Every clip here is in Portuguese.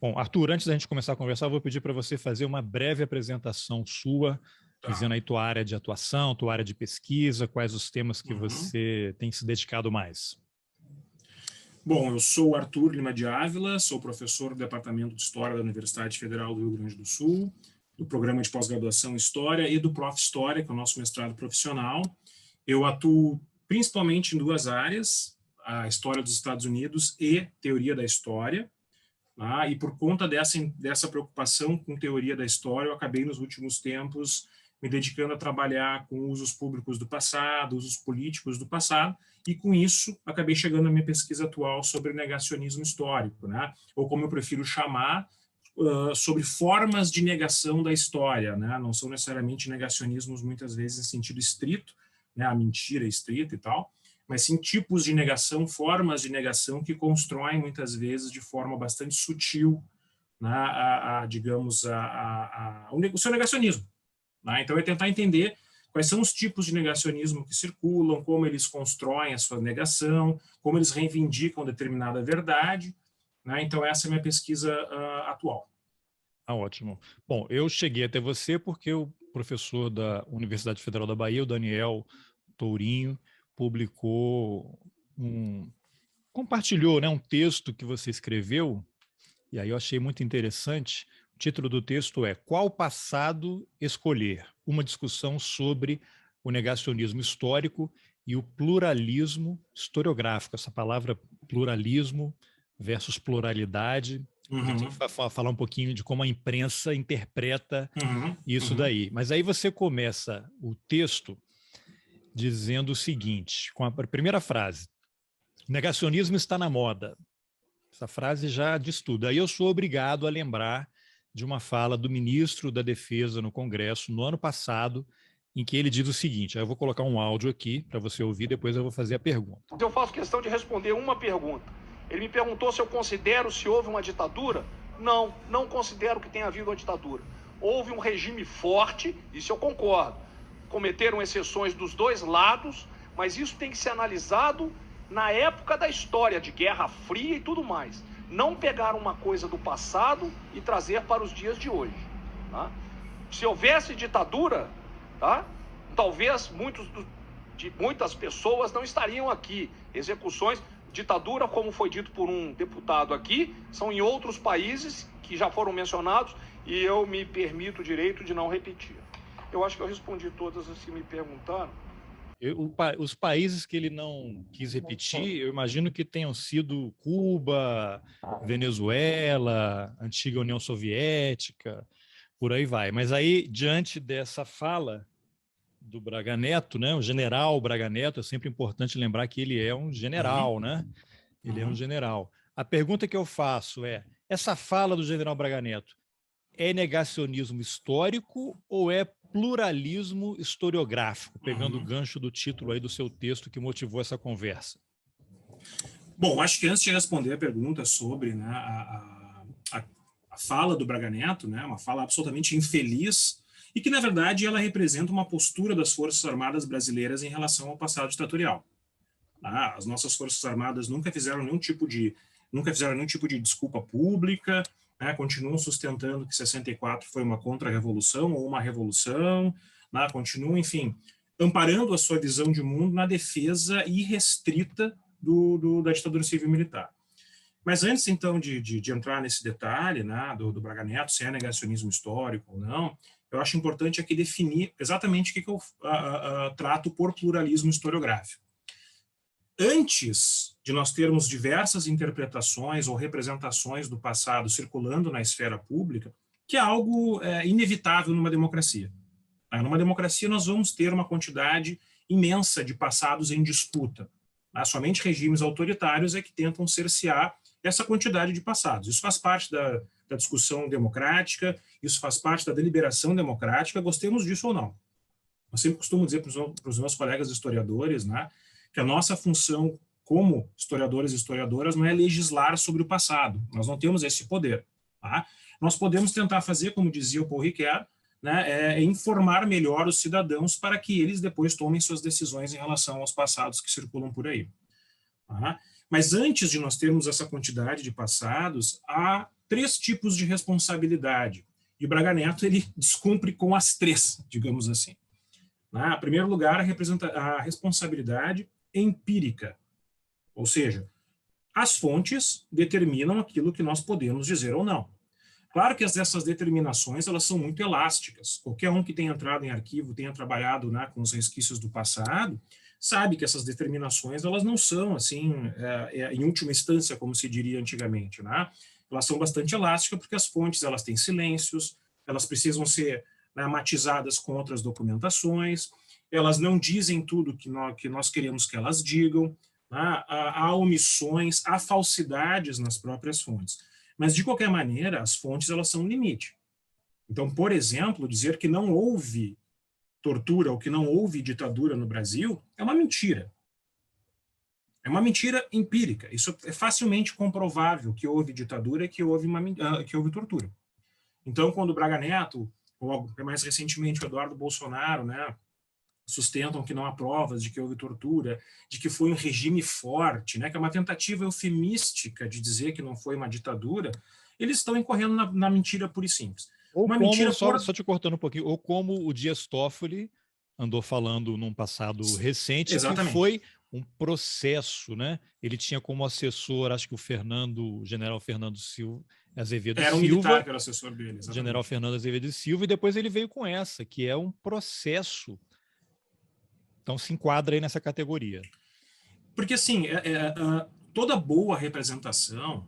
Bom, Arthur, antes da gente começar a conversar, eu vou pedir para você fazer uma breve apresentação sua, dizendo aí tua área de atuação, tua área de pesquisa, quais os temas que você tem se dedicado mais. Bom, eu sou Arthur Lima de Ávila, sou professor do Departamento de História da Universidade Federal do Rio Grande do Sul, do Programa de Pós-Graduação em História e do Prof. História, que é o nosso mestrado profissional. Eu atuo principalmente em duas áreas, a História dos Estados Unidos e Teoria da História. E por conta dessa preocupação com teoria da história, eu acabei nos últimos tempos me dedicando a trabalhar com usos públicos do passado, usos políticos do passado, e com isso acabei chegando à minha pesquisa atual sobre negacionismo histórico, né? Ou como eu prefiro chamar, sobre formas de negação da história, né? Não são necessariamente negacionismos muitas vezes em sentido estrito, né? A mentira estrita e tal, mas sim tipos de negação, formas de negação que constroem muitas vezes de forma bastante sutil, né, digamos, o seu negacionismo. Né? Então, é tentar entender quais são os tipos de negacionismo que circulam, como eles constroem a sua negação, como eles reivindicam determinada verdade. Né? Então, essa é a minha pesquisa atual. Ótimo. Bom, eu cheguei até você porque o professor da Universidade Federal da Bahia, o Daniel Tourinho, compartilhou, né, um texto que você escreveu, e aí eu achei muito interessante. O título do texto é Qual Passado Escolher? Uma discussão sobre o negacionismo histórico e o pluralismo historiográfico. Essa palavra pluralismo versus pluralidade. A gente vai falar um pouquinho de como a imprensa interpreta isso daí. Mas aí você começa o texto dizendo o seguinte, com a primeira frase: negacionismo está na moda. Essa frase já diz tudo. Aí eu sou obrigado a lembrar de uma fala do ministro da Defesa no Congresso no ano passado, em que ele diz o seguinte, aí eu vou colocar um áudio aqui para você ouvir, depois eu vou fazer a pergunta. Eu faço questão de responder uma pergunta. Ele me perguntou se eu considero se houve uma ditadura. Não, não considero que tenha havido uma ditadura. Houve um regime forte, isso eu concordo. Cometeram exceções dos dois lados, mas isso tem que ser analisado na época da história, de Guerra Fria e tudo mais. Não pegar uma coisa do passado e trazer para os dias de hoje. Tá? Se houvesse ditadura, tá? Talvez muitas pessoas não estariam aqui. Execuções, ditadura, como foi dito por um deputado aqui, são em outros países que já foram mencionados e eu me permito o direito de não repetir. Eu acho que eu respondi todas as que me perguntaram. Os países que ele não quis repetir, eu imagino que tenham sido Cuba, Venezuela, antiga União Soviética, por aí vai. Mas aí, diante dessa fala do Braga Neto, né, o general Braga Neto, é sempre importante lembrar que ele é um general, né? Ele é um general. A pergunta que eu faço é, essa fala do general Braga Neto é negacionismo histórico ou é pluralismo historiográfico, pegando o gancho do título aí do seu texto que motivou essa conversa? Bom, acho que antes de responder a pergunta sobre, né, a fala do Braga Neto, né, uma fala absolutamente infeliz, e que, na verdade, ela representa uma postura das Forças Armadas brasileiras em relação ao passado ditatorial. As nossas Forças Armadas nunca fizeram nenhum tipo de desculpa pública, né, continuam sustentando que 64 foi uma contra-revolução ou uma revolução, né, continuam, enfim, amparando a sua visão de mundo na defesa irrestrita da ditadura civil-militar. Mas antes, então, de entrar nesse detalhe, né, do Braga Neto, se é negacionismo histórico ou não, eu acho importante aqui definir exatamente o que eu trato por pluralismo historiográfico. Antes de nós termos diversas interpretações ou representações do passado circulando na esfera pública, que é algo inevitável numa democracia. Numa democracia nós vamos ter uma quantidade imensa de passados em disputa. Somente regimes autoritários é que tentam cercear essa quantidade de passados. Isso faz parte da discussão democrática, isso faz parte da deliberação democrática, gostemos disso ou não. Eu sempre costumo dizer para os meus colegas historiadores, né, que a nossa função como historiadores e historiadoras não é legislar sobre o passado. Nós não temos esse poder. Tá? Nós podemos tentar fazer, como dizia o Paul Ricoeur, né, informar melhor os cidadãos para que eles depois tomem suas decisões em relação aos passados que circulam por aí. Tá? Mas antes de nós termos essa quantidade de passados, há 3 tipos de responsabilidade. E o Braga Neto ele descumpre com as 3, digamos assim. Em primeiro lugar, a responsabilidade empírica, ou seja, as fontes determinam aquilo que nós podemos dizer ou não. Claro que essas determinações elas são muito elásticas. Qualquer um que tenha entrado em arquivo, tenha trabalhado com os resquícios do passado, sabe que essas determinações elas não são assim, em última instância, como se diria antigamente, Elas são bastante elásticas porque as fontes elas têm silêncios, elas precisam ser matizadas com outras documentações, elas não dizem tudo que nós queremos que elas digam, há omissões, há falsidades nas próprias fontes. Mas, de qualquer maneira, as fontes elas são um limite. Então, por exemplo, dizer que não houve tortura ou que não houve ditadura no Brasil é uma mentira. É uma mentira empírica. Isso é facilmente comprovável que houve ditadura e que houve tortura. Então, quando o Braga Neto, ou mais recentemente o Eduardo Bolsonaro, sustentam que não há provas de que houve tortura, de que foi um regime forte, que é uma tentativa eufemística de dizer que não foi uma ditadura, eles estão incorrendo na mentira pura e simples. Ou uma como, mentira só te cortando um pouquinho, ou como o Dias Toffoli andou falando num passado recente, Exatamente. que foi um processo, Ele tinha como assessor, acho que o general Fernando Azevedo Silva. Era um militar que era assessor dele. Exatamente. General Fernando Azevedo Silva, e depois ele veio com essa, que é um processo. Então se enquadra aí nessa categoria. Porque, assim, toda boa representação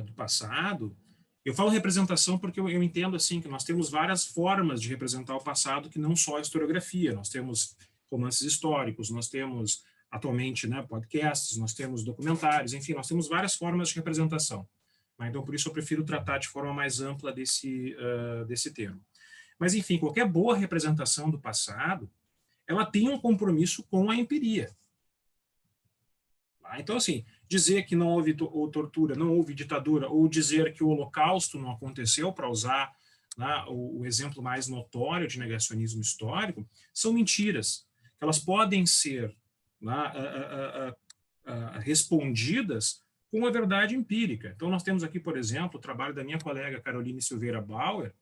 do passado, eu falo representação porque eu entendo assim que nós temos várias formas de representar o passado que não só a historiografia. Nós temos romances históricos, nós temos atualmente podcasts, nós temos documentários, enfim, nós temos várias formas de representação. Então, por isso eu prefiro tratar de forma mais ampla desse termo. Mas, enfim, qualquer boa representação do passado ela tem um compromisso com a empiria. Então, assim, dizer que não houve tortura, não houve ditadura, ou dizer que o Holocausto não aconteceu, para usar o exemplo mais notório de negacionismo histórico, são mentiras. Elas podem ser respondidas com a verdade empírica. Então, nós temos aqui, por exemplo, o trabalho da minha colega Caroline Silveira Bauer,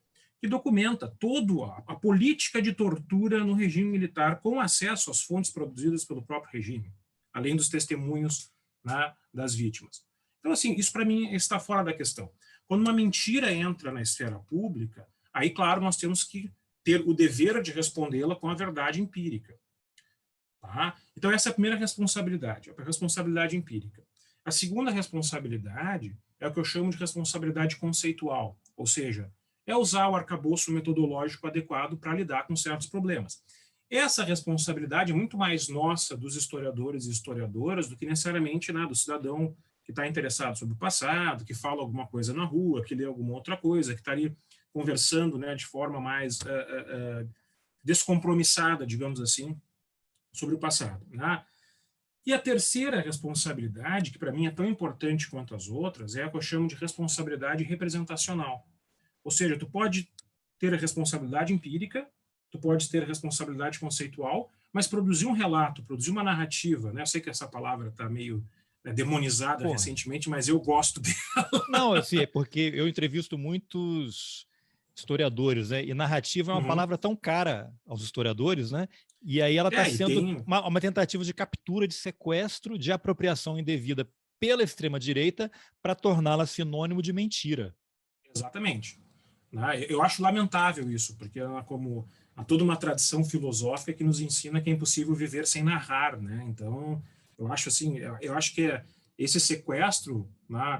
que documenta toda a política de tortura no regime militar com acesso às fontes produzidas pelo próprio regime, além dos testemunhos das vítimas. Então, assim, isso para mim está fora da questão. Quando uma mentira entra na esfera pública, aí, claro, nós temos que ter o dever de respondê-la com a verdade empírica. Então, essa é a primeira responsabilidade, a responsabilidade empírica. A segunda responsabilidade é o que eu chamo de responsabilidade conceitual, ou seja, é usar o arcabouço metodológico adequado para lidar com certos problemas. Essa responsabilidade é muito mais nossa, dos historiadores e historiadoras, do que necessariamente do cidadão que está interessado sobre o passado, que fala alguma coisa na rua, que lê alguma outra coisa, que está ali conversando de forma mais descompromissada, digamos assim, sobre o passado. E a terceira responsabilidade, que para mim é tão importante quanto as outras, é a que eu chamo de responsabilidade representacional. Ou seja, tu pode ter a responsabilidade empírica, tu pode ter a responsabilidade conceitual, mas produzir um relato, produzir uma narrativa, Eu sei que essa palavra está meio demonizada recentemente, mas eu gosto dela. Não, assim, é porque eu entrevisto muitos historiadores, e narrativa é uma palavra tão cara aos historiadores, E aí ela está sendo uma tentativa de captura, de sequestro, de apropriação indevida pela extrema-direita para torná-la sinônimo de mentira. Exatamente. Eu acho lamentável isso, porque há toda uma tradição filosófica que nos ensina que é impossível viver sem narrar, Então, eu acho que esse sequestro,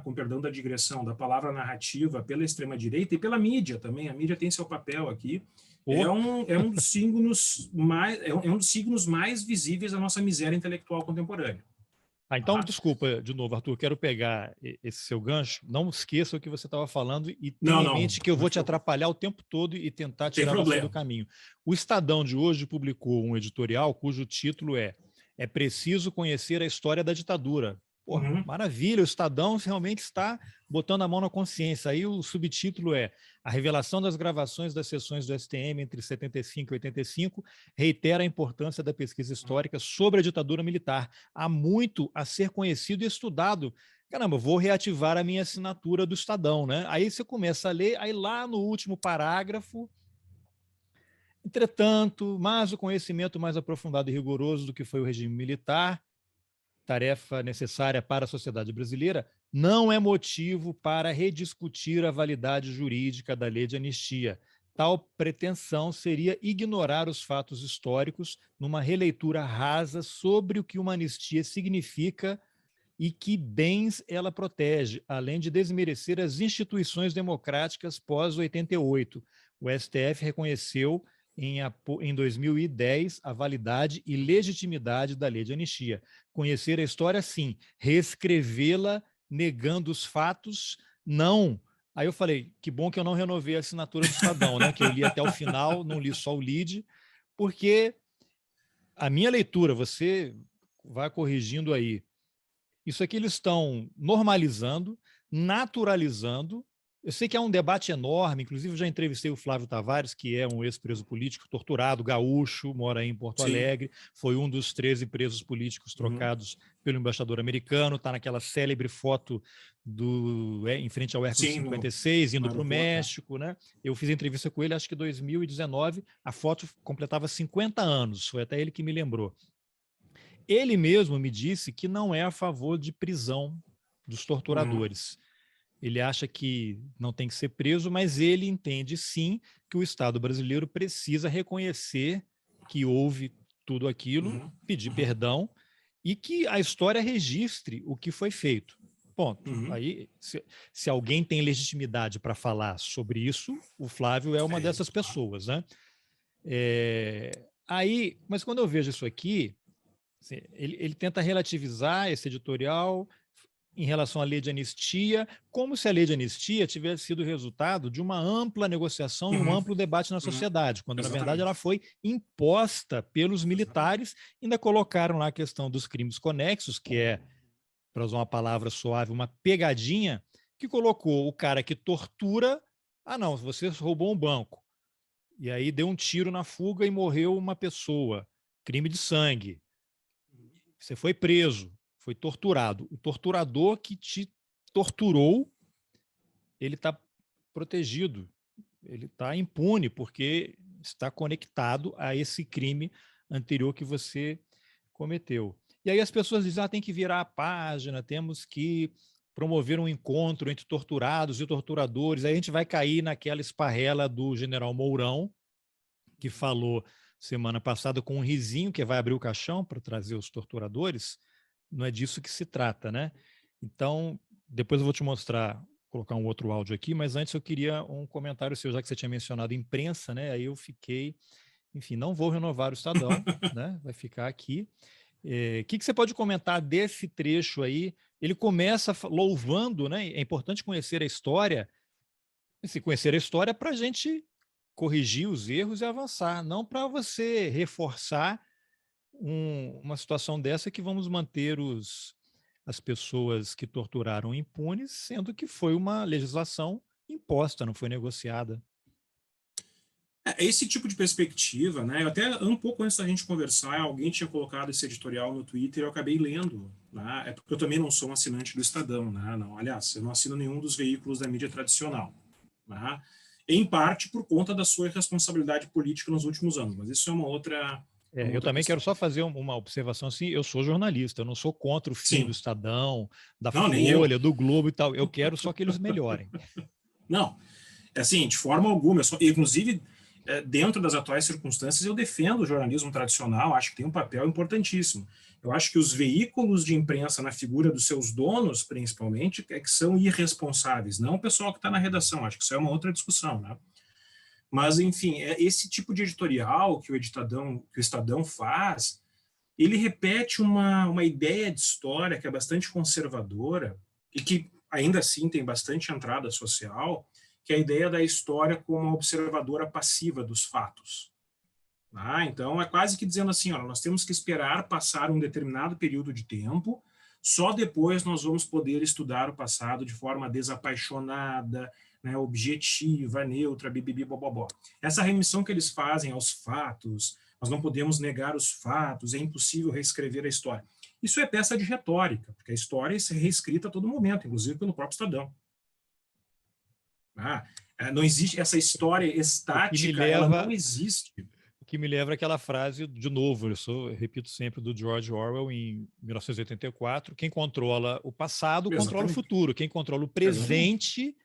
com perdão da digressão, da palavra narrativa pela extrema-direita e pela mídia também, a mídia tem seu papel aqui, é um dos signos mais visíveis da nossa miséria intelectual contemporânea. Então, desculpa, de novo, Arthur, quero pegar esse seu gancho. Não esqueça o que você estava falando e tenha em mente que eu vou te atrapalhar o tempo todo e tentar tirar você do caminho. O Estadão de hoje publicou um editorial cujo título é preciso conhecer a história da ditadura. Maravilha, o Estadão realmente está botando a mão na consciência. Aí o subtítulo é a revelação das gravações das sessões do STM entre 75 e 85 reitera a importância da pesquisa histórica sobre a ditadura militar. Há muito a ser conhecido e estudado. caramba, vou reativar a minha assinatura do Estadão, né? Aí você começa a ler, aí lá no último parágrafo, entretanto, mas o conhecimento mais aprofundado e rigoroso do que foi o regime militar, tarefa necessária para a sociedade brasileira, não é motivo para rediscutir a validade jurídica da lei de anistia. Tal pretensão seria ignorar os fatos históricos numa releitura rasa sobre o que uma anistia significa e que bens ela protege, além de desmerecer as instituições democráticas pós-88. O STF reconheceu em 2010 a validade e legitimidade da lei de anistia. Conhecer a história, sim. Reescrevê-la negando os fatos, não. Aí eu falei, que bom que eu não renovei a assinatura do Estadão, né? Que eu li até o final, não li só o lead, porque a minha leitura, você vai corrigindo aí, isso aqui eles estão normalizando, naturalizando. Eu sei que é um debate enorme, inclusive eu já entrevistei o Flávio Tavares, que é um ex-preso político torturado, gaúcho, mora aí em Porto Alegre, foi um dos 13 presos políticos trocados pelo embaixador americano, está naquela célebre foto em frente ao Hércules 56, indo para o México, né? Eu fiz entrevista com ele, acho que em 2019, a foto completava 50 anos, foi até ele que me lembrou. Ele mesmo me disse que não é a favor de prisão dos torturadores. Ele acha que não tem que ser preso, mas ele entende sim que o Estado brasileiro precisa reconhecer que houve tudo aquilo, pedir perdão e que a história registre o que foi feito. Ponto. Aí, se alguém tem legitimidade para falar sobre isso, o Flávio é uma dessas pessoas, né? Mas quando eu vejo isso aqui, assim, ele tenta relativizar esse editorial em relação à lei de anistia, como se a lei de anistia tivesse sido resultado de uma ampla negociação e um amplo debate na sociedade, quando, na verdade, ela foi imposta pelos militares. Ainda colocaram lá a questão dos crimes conexos, que é, para usar uma palavra suave, uma pegadinha, que colocou o cara que tortura, não, você roubou um banco, e aí deu um tiro na fuga e morreu uma pessoa, crime de sangue, você foi preso, foi torturado. O torturador que te torturou, ele está protegido, ele está impune, porque está conectado a esse crime anterior que você cometeu. E aí as pessoas dizem, tem que virar a página, temos que promover um encontro entre torturados e torturadores. Aí a gente vai cair naquela esparrela do general Mourão, que falou semana passada com um risinho que vai abrir o caixão para trazer os torturadores. Não é disso que se trata, né? Então, depois eu vou te mostrar, colocar um outro áudio aqui, mas antes eu queria um comentário seu, já que você tinha mencionado imprensa, né? Aí eu fiquei, enfim, não vou renovar o Estadão, né? Vai ficar aqui. O que você pode comentar desse trecho aí? Ele começa louvando, né? É importante conhecer a história, se conhecer a história para a gente corrigir os erros e avançar, não para você reforçar uma situação dessa que vamos manter as pessoas que torturaram impunes, sendo que foi uma legislação imposta, não foi negociada. Esse tipo de perspectiva, né? Até um pouco antes da gente conversar, alguém tinha colocado esse editorial no Twitter e eu acabei lendo, né? É porque eu também não sou um assinante do Estadão, né? Não, aliás, eu não assino nenhum dos veículos da mídia tradicional, né? Em parte por conta da sua irresponsabilidade política nos últimos anos, mas isso é uma outra... eu também quero só fazer uma observação assim, eu sou jornalista, eu não sou contra o fim do Estadão, da Folha, do Globo e tal, eu quero só que eles melhorem. Não, assim, de forma alguma, inclusive, dentro das atuais circunstâncias, eu defendo o jornalismo tradicional, acho que tem um papel importantíssimo. Eu acho que os veículos de imprensa, na figura dos seus donos, principalmente, que são irresponsáveis, não o pessoal que está na redação, acho que isso é uma outra discussão, né? Mas, enfim, esse tipo de editorial que o Estadão faz, ele repete uma ideia de história que é bastante conservadora e que, ainda assim, tem bastante entrada social, que é a ideia da história como uma observadora passiva dos fatos. Então, é quase que dizendo assim, nós temos que esperar passar um determinado período de tempo, só depois nós vamos poder estudar o passado de forma desapaixonada, né, objetiva, neutra, bibibi, bobobó. Essa remissão que eles fazem aos fatos, nós não podemos negar os fatos, é impossível reescrever a história. Isso é peça de retórica, porque a história é reescrita a todo momento, inclusive pelo próprio Estadão. Não existe essa história estática, ela não existe. O que me leva àquela frase, de novo, eu repito sempre, do George Orwell, em 1984, quem controla o passado, controla o futuro. Quem controla o presente,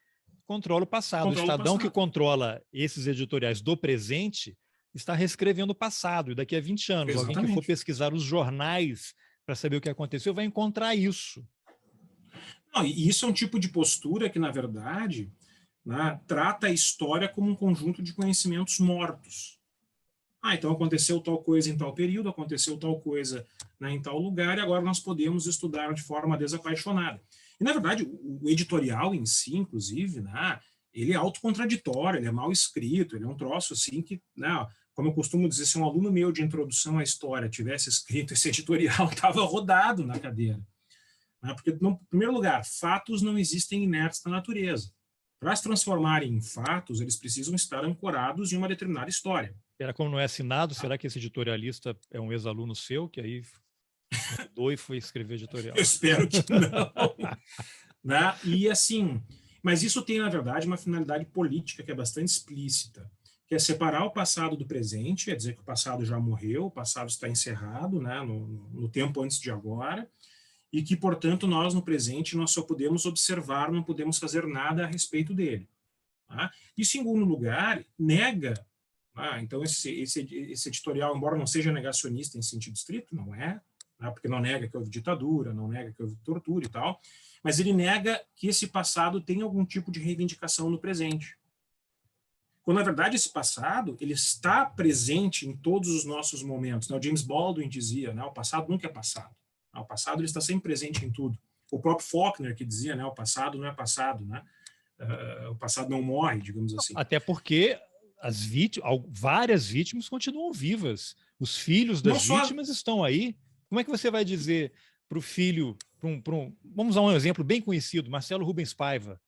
controla o passado. O Estadão que controla esses editoriais do presente está reescrevendo o passado. E daqui a 20 anos, alguém que for pesquisar os jornais para saber o que aconteceu vai encontrar isso. Não, e isso é um tipo de postura que, na verdade, trata a história como um conjunto de conhecimentos mortos. Então aconteceu tal coisa em tal período, aconteceu tal coisa em tal lugar, e agora nós podemos estudar de forma desapaixonada. E, na verdade, o editorial em si, inclusive, ele é autocontraditório, ele é mal escrito, ele é um troço assim que, como eu costumo dizer, se um aluno meu de introdução à história tivesse escrito esse editorial, estava rodado na cadeira. Porque, em primeiro lugar, fatos não existem inertes na natureza. Para se transformarem em fatos, eles precisam estar ancorados em uma determinada história. Era como não é assinado, será que esse editorialista é um ex-aluno seu, que aí mudou e foi escrever editorial? Eu espero que não. E assim, mas isso tem, na verdade, uma finalidade política que é bastante explícita, que é separar o passado do presente, é dizer que o passado já morreu, o passado está encerrado, no tempo antes de agora, e que, portanto, nós, no presente, nós só podemos observar, não podemos fazer nada a respeito dele. E, em segundo lugar, nega. Então, esse editorial, embora não seja negacionista em sentido estrito, não é, porque não nega que houve ditadura, não nega que houve tortura e tal, mas ele nega que esse passado tem algum tipo de reivindicação no presente. Quando, na verdade, esse passado ele está presente em todos os nossos momentos. O James Baldwin dizia, o passado nunca é passado. O passado ele está sempre presente em tudo. O próprio Faulkner que dizia, o passado não é passado, o passado não morre, digamos assim. Até porque várias vítimas continuam vivas. Os filhos das vítimas estão aí. Como é que você vai dizer para o filho, vamos usar um exemplo bem conhecido, Marcelo Rubens Paiva.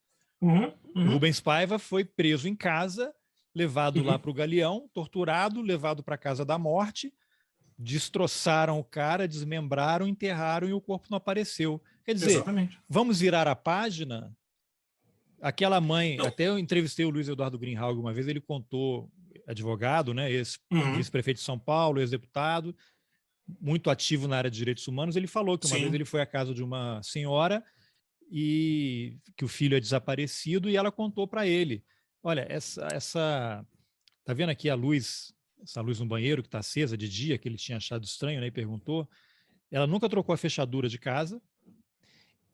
Rubens Paiva foi preso em casa, levado lá para o Galeão, torturado, levado para a casa da morte, destroçaram o cara, desmembraram, enterraram e o corpo não apareceu. Quer dizer, vamos virar a página? Aquela mãe, até eu entrevistei o Luiz Eduardo Greenhalgh uma vez, ele contou, advogado, ex-prefeito de São Paulo, ex-deputado, muito ativo na área de direitos humanos, ele falou que uma vez ele foi à casa de uma senhora e que o filho é desaparecido e ela contou para ele, olha, tá vendo aqui essa luz no banheiro que está acesa de dia, que ele tinha achado estranho, e perguntou, ela nunca trocou a fechadura de casa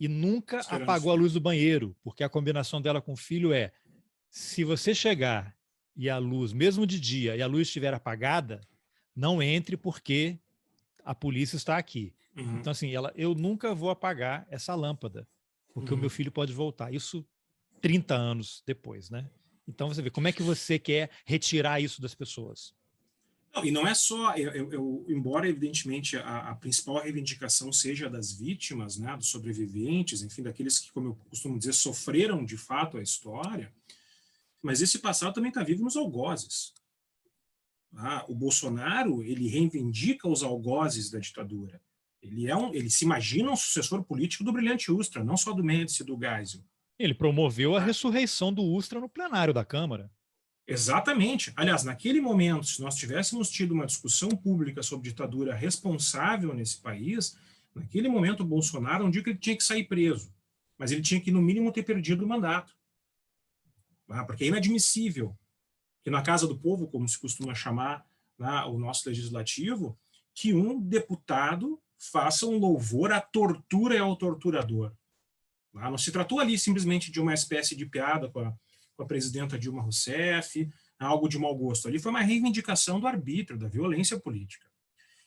e nunca apagou a luz do banheiro, porque a combinação dela com o filho é, se você chegar e a luz, mesmo de dia, e a luz estiver apagada, não entre porque a polícia está aqui. Então, assim, eu nunca vou apagar essa lâmpada, porque o meu filho pode voltar. Isso 30 anos depois, Então, você vê, como é que você quer retirar isso das pessoas? Não, e não é só, embora evidentemente a principal reivindicação seja das vítimas, dos sobreviventes, enfim, daqueles que, como eu costumo dizer, sofreram de fato a história, mas esse passado também está vivo nos algozes. O Bolsonaro, ele reivindica os algozes da ditadura. Ele se imagina um sucessor político do brilhante Ustra, não só do Médici e do Geisel. Ele promoveu a ressurreição do Ustra no plenário da Câmara. Exatamente. Aliás, naquele momento, se nós tivéssemos tido uma discussão pública sobre ditadura responsável nesse país, naquele momento o Bolsonaro não diz que ele tinha que sair preso, mas ele tinha que, no mínimo, ter perdido o mandato. Porque é inadmissível que na Casa do Povo, como se costuma chamar o nosso legislativo, que um deputado faça um louvor à tortura e ao torturador. Não se tratou ali simplesmente de uma espécie de piada com a presidenta Dilma Rousseff, algo de mau gosto. Ali foi uma reivindicação do arbítrio, da violência política.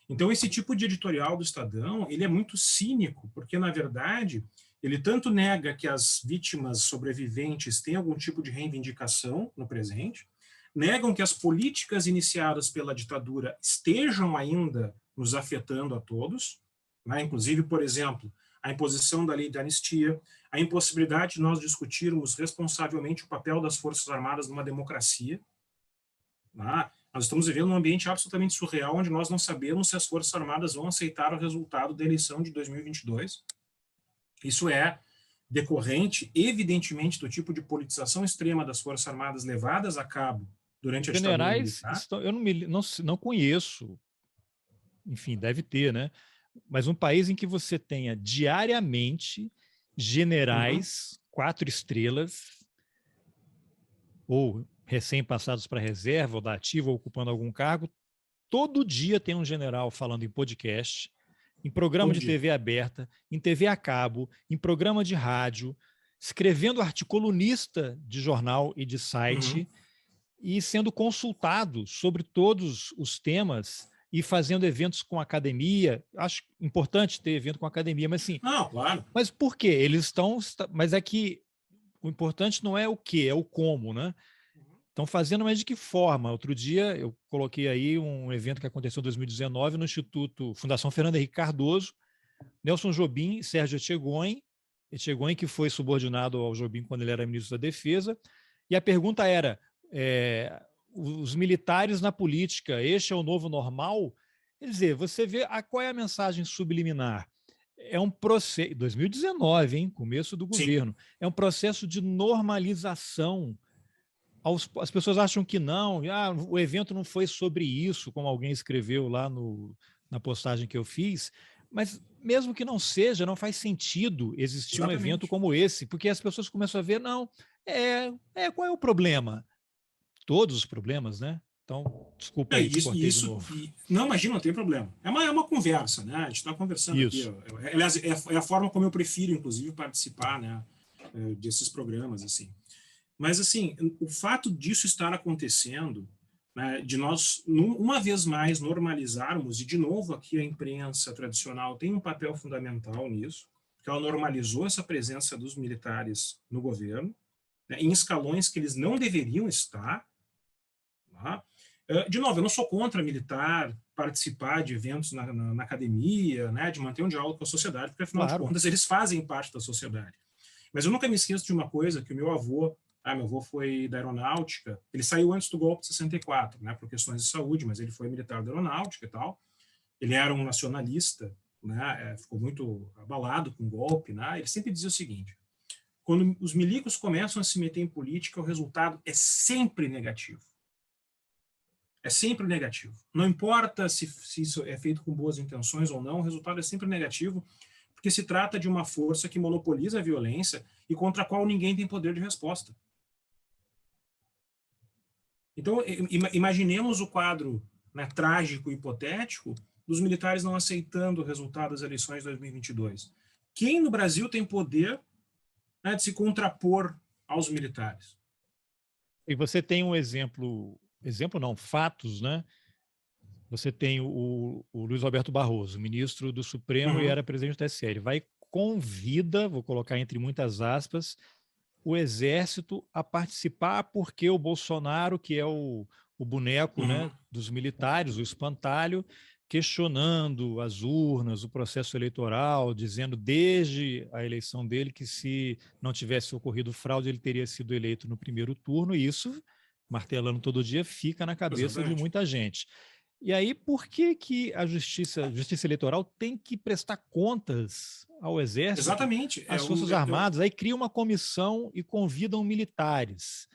Então, esse tipo de editorial do Estadão, ele é muito cínico, porque, na verdade, ele tanto nega que as vítimas sobreviventes têm algum tipo de reivindicação no presente, negam que as políticas iniciadas pela ditadura estejam ainda nos afetando a todos, inclusive, por exemplo, a imposição da lei da anistia, a impossibilidade de nós discutirmos responsavelmente o papel das Forças Armadas numa democracia, Nós estamos vivendo um ambiente absolutamente surreal, onde nós não sabemos se as Forças Armadas vão aceitar o resultado da eleição de 2022. Isso é decorrente, evidentemente, do tipo de politização extrema das Forças Armadas levadas a cabo durante a ditadura Generais, militar. eu não conheço, enfim, deve ter, né? Mas um país em que você tenha diariamente generais, 4 estrelas, ou recém-passados para reserva, ou da ativa, ou ocupando algum cargo, todo dia tem um general falando em podcast, em programa de TV aberta, em TV a cabo, em programa de rádio, escrevendo artigo, colunista de jornal e de site, e sendo consultado sobre todos os temas e fazendo eventos com academia. Acho importante ter evento com academia, mas assim... Não, claro. Mas por quê? Eles estão... Mas é que o importante não é o quê, é o como, né? Estão fazendo, mas de que forma? Outro dia eu coloquei aí um evento que aconteceu em 2019 no Instituto Fundação Fernando Henrique Cardoso, Nelson Jobim e Sérgio Etchegóin, que foi subordinado ao Jobim quando ele era ministro da Defesa, e a pergunta era, os militares na política, este é o novo normal? Quer dizer, você vê qual é a mensagem subliminar? É um processo, 2019, hein, começo do governo, é um processo de normalização. As pessoas acham que não, o evento não foi sobre isso, como alguém escreveu lá na postagem que eu fiz, mas mesmo que não seja, não faz sentido existir um evento como esse, porque as pessoas começam a ver, não, qual é o problema? Todos os problemas, né? Então, desculpa aí, te cortei de novo. Não, imagina, não tem problema. É uma conversa, né? A gente está conversando aqui. Aliás, é a forma como eu prefiro, inclusive, participar, né, desses programas, assim. Mas, assim, o fato disso estar acontecendo, né, de nós, uma vez mais, normalizarmos, e, de novo, aqui a imprensa tradicional tem um papel fundamental nisso, porque ela normalizou essa presença dos militares no governo, né, em escalões que eles não deveriam estar. Tá? De novo, eu não sou contra militar participar de eventos na academia, né, de manter um diálogo com a sociedade, porque, afinal de contas, eles fazem parte da sociedade. Mas eu nunca me esqueço de uma coisa que o meu avô foi da aeronáutica, ele saiu antes do golpe de 64, né, por questões de saúde, mas ele foi militar da aeronáutica e tal. Ele era um nacionalista, né, ficou muito abalado com o golpe, né, ele sempre dizia o seguinte: quando os milicos começam a se meter em política, o resultado é sempre negativo. É sempre negativo. Não importa se isso é feito com boas intenções ou não, o resultado é sempre negativo, porque se trata de uma força que monopoliza a violência e contra a qual ninguém tem poder de resposta. Então, imaginemos o quadro, né, trágico e hipotético dos militares não aceitando o resultado das eleições de 2022. Quem no Brasil tem poder, né, de se contrapor aos militares? E você tem um fatos, né? Você tem o Luiz Roberto Barroso, ministro do Supremo e era presidente do TSE. Ele convida, vou colocar entre muitas aspas, o Exército a participar, porque o Bolsonaro, que é o boneco, né, dos militares, o espantalho, questionando as urnas, o processo eleitoral, dizendo desde a eleição dele que, se não tivesse ocorrido fraude, ele teria sido eleito no primeiro turno, e isso, martelando todo dia, fica na cabeça de muita gente. E aí, por que a justiça eleitoral tem que prestar contas ao Exército, às Forças Armadas? Aí cria uma comissão e convidam militares.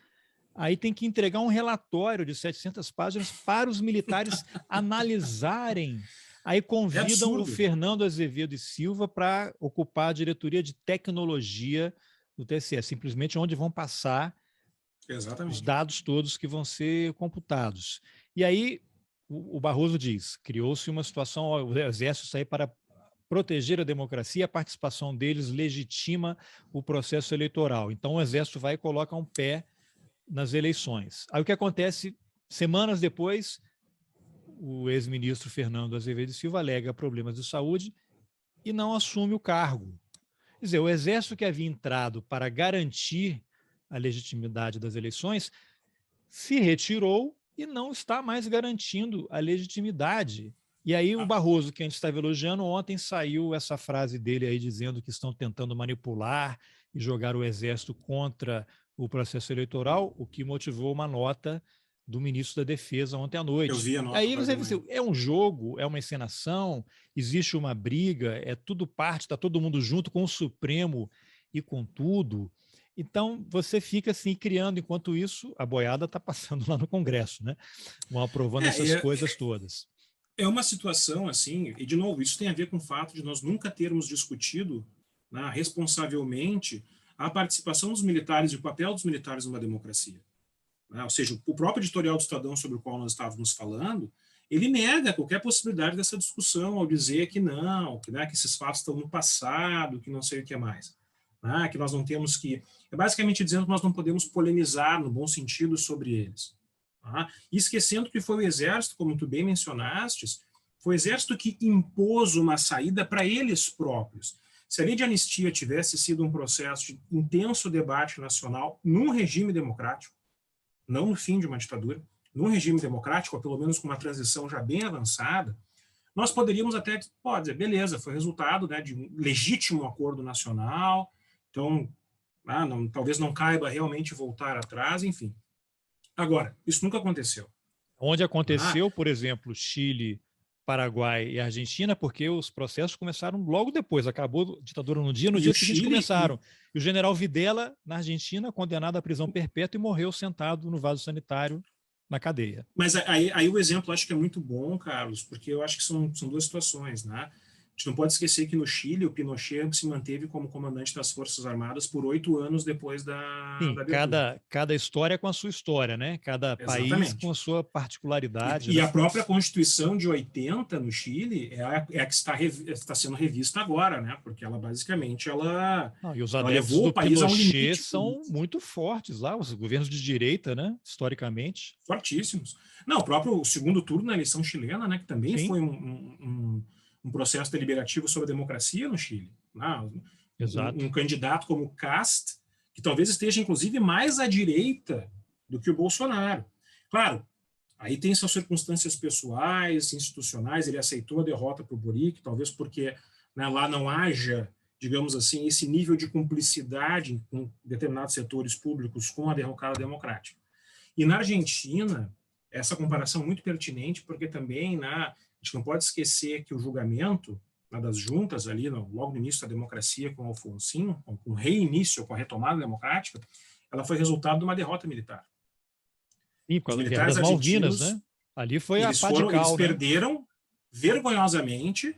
Aí tem que entregar um relatório de 700 páginas para os militares analisarem. Aí convidam o Fernando Azevedo e Silva para ocupar a diretoria de tecnologia do TSE, simplesmente onde vão passar os dados todos que vão ser computados. E aí o Barroso diz, criou-se uma situação, o Exército está aí para proteger a democracia, a participação deles legitima o processo eleitoral. Então o Exército vai e coloca um pé nas eleições. Aí o que acontece, semanas depois, o ex-ministro Fernando Azevedo e Silva alega problemas de saúde e não assume o cargo. Quer dizer, o Exército, que havia entrado para garantir a legitimidade das eleições, se retirou e não está mais garantindo a legitimidade. E aí o Barroso, que a gente estava elogiando, ontem saiu essa frase dele aí dizendo que estão tentando manipular e jogar o Exército contra o processo eleitoral, o que motivou uma nota do ministro da Defesa ontem à noite. Eu vi a nota. Aí você é um jogo, é uma encenação, existe uma briga, é tudo parte, está todo mundo junto com o Supremo e com tudo. Então, você fica assim criando, enquanto isso, a boiada está passando lá no Congresso, né? Vão aprovando essas coisas todas. É uma situação assim, e de novo, isso tem a ver com o fato de nós nunca termos discutido, né, responsavelmente a participação dos militares e o papel dos militares numa democracia. Né? Ou seja, o próprio editorial do Estadão sobre o qual nós estávamos falando, ele nega qualquer possibilidade dessa discussão ao dizer que não, que, né, que esses fatos estão no passado, que não sei o que mais. Né, que nós não temos que... É basicamente dizendo que nós não podemos polemizar no bom sentido sobre eles. Tá? E esquecendo que foi o Exército, como tu bem mencionastes, foi o Exército que impôs uma saída para eles próprios. Se a lei de anistia tivesse sido um processo de intenso debate nacional num regime democrático, não no fim de uma ditadura, num regime democrático, ou pelo menos com uma transição já bem avançada, nós poderíamos até dizer, beleza, foi resultado, né, de um legítimo acordo nacional, então talvez não caiba realmente voltar atrás, enfim. Agora, isso nunca aconteceu. Onde aconteceu, por exemplo, Chile, Paraguai e Argentina, porque os processos começaram logo depois, acabou a ditadura no dia seguinte começaram. E o general Videla, na Argentina, condenado à prisão perpétua e morreu sentado no vaso sanitário na cadeia. Mas aí o exemplo acho que é muito bom, Carlos, porque eu acho que são duas situações, né? A gente não pode esquecer que no Chile o Pinochet se manteve como comandante das Forças Armadas por 8 anos depois da abertura. Cada história com a sua história, né? Cada país com a sua particularidade. E a própria Constituição de 80 no Chile é a que está sendo revista agora, né? Porque ela basicamente e os adeptos levou o país a um limite são muito fortes lá, os governos de direita, né? Historicamente. Fortíssimos. Não, o segundo turno na eleição chilena, né? Que também foi um processo deliberativo sobre a democracia no Chile. Exato. Um candidato como Kast, que talvez esteja, inclusive, mais à direita do que o Bolsonaro. Claro, aí tem suas circunstâncias pessoais, institucionais, ele aceitou a derrota para o Boric, talvez porque, né, lá não haja, digamos assim, esse nível de cumplicidade com determinados setores públicos com a derrocada democrática. E na Argentina, essa comparação é muito pertinente, porque também, a gente não pode esquecer que o julgamento das juntas ali, logo no início da democracia com Alfonsín, com o reinício, com a retomada democrática, ela foi resultado de uma derrota militar. Sim, por causa da Guerra das Malvinas, né? Ali foi a pá de cal, eles perderam vergonhosamente,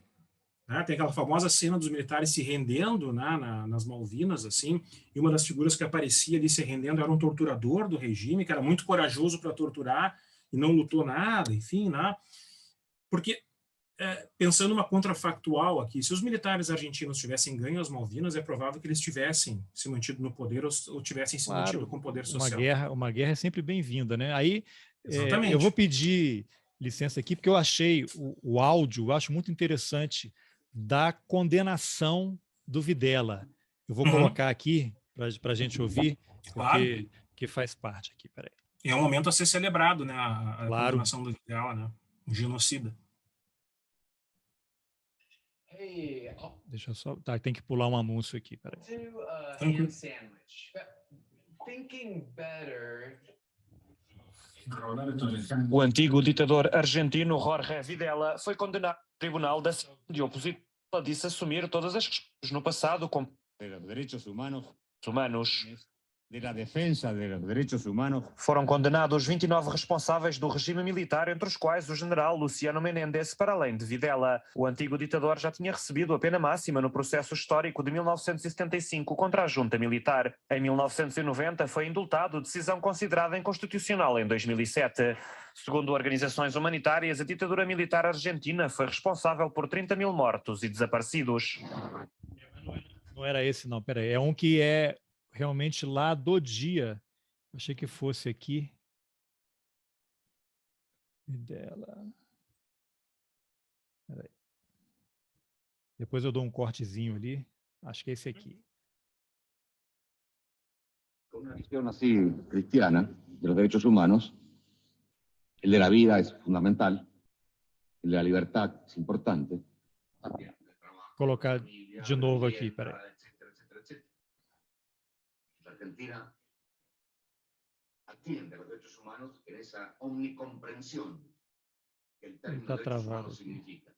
né? Tem aquela famosa cena dos militares se rendendo, né, nas Malvinas, assim, e uma das figuras que aparecia ali se rendendo era um torturador do regime, que era muito corajoso para torturar e não lutou nada, enfim, né? Porque, pensando uma contrafactual aqui, se os militares argentinos tivessem ganho as Malvinas, é provável que eles tivessem se mantido no poder ou tivessem se mantido com o poder social. Uma guerra é sempre bem-vinda, né? Aí, eu vou pedir licença aqui, porque eu achei o áudio, eu acho muito interessante, da condenação do Videla. Eu vou colocar aqui para a gente ouvir, porque que faz parte aqui. Peraí. É um momento a ser celebrado, né? A condenação do Videla, né? Um genocida. Deixa eu só... Tá, tem que pular um anúncio aqui. Peraí. O antigo ditador argentino Jorge Videla foi condenado ao Tribunal da de Oposição. Ela disse assumir todas as questões no passado como direitos humanos. Da defesa dos direitos humanos. Foram condenados 29 responsáveis do regime militar, entre os quais o general Luciano Menéndez, para além de Videla. O antigo ditador já tinha recebido a pena máxima no processo histórico de 1975 contra a junta militar. Em 1990 foi indultado, decisão considerada inconstitucional em 2007. Segundo organizações humanitárias, a ditadura militar argentina foi responsável por 30 mil mortos e desaparecidos. Não era esse, não. Peraí. É um que é realmente lá do dia. Achei que fosse aqui. Dela. Peraí. Depois eu dou um cortezinho ali. Acho que é esse aqui. Con una visión así cristiana de los derechos humanos, el de la vida es fundamental, el de la libertad es importante. Vou colocar de novo aqui, peraí. Argentina ha atiende a los derechos humanos en esa omnicomprensión que el término Está derechos travado humanos aqui. significa.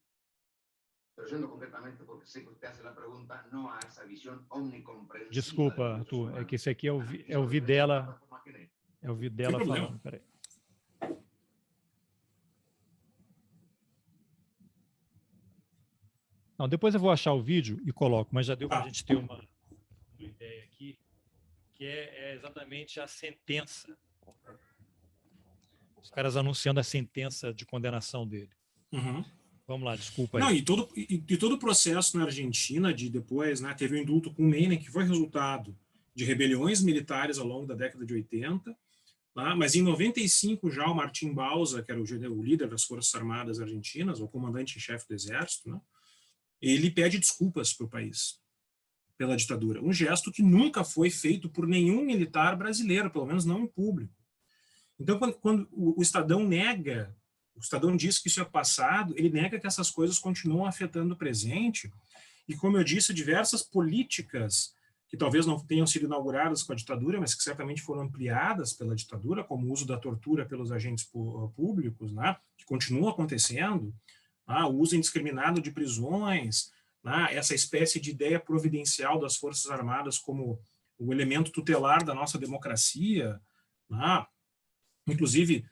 Pero yendo concretamente, porque sé que usted hace la pregunta, no a esa visión omnicomprensiva. Desculpa, Arthur, é que esse aqui é o Videla, é o Videla falando. Peraí. Não, depois eu vou achar o vídeo e coloco, mas já deu para a gente ter uma ideia aqui, que é exatamente a sentença. Os caras anunciando a sentença de condenação dele. Uhum. Vamos lá, desculpa aí. Não, e todo o processo na Argentina de depois, né, teve o indulto com o Menem, que foi resultado de rebeliões militares ao longo da década de 80, tá? Mas em 95 já o Martín Bauza, que era o líder das Forças Armadas Argentinas, o comandante-chefe do Exército, né, ele pede desculpas para o país pela ditadura. Um gesto que nunca foi feito por nenhum militar brasileiro, pelo menos não em público. Então, quando o Estadão nega, o Estadão diz que isso é passado, ele nega que essas coisas continuam afetando o presente. E, como eu disse, diversas políticas que talvez não tenham sido inauguradas com a ditadura, mas que certamente foram ampliadas pela ditadura, como o uso da tortura pelos agentes públicos, né, que continuam acontecendo, o uso indiscriminado de prisões, essa espécie de ideia providencial das Forças Armadas como o elemento tutelar da nossa democracia, inclusive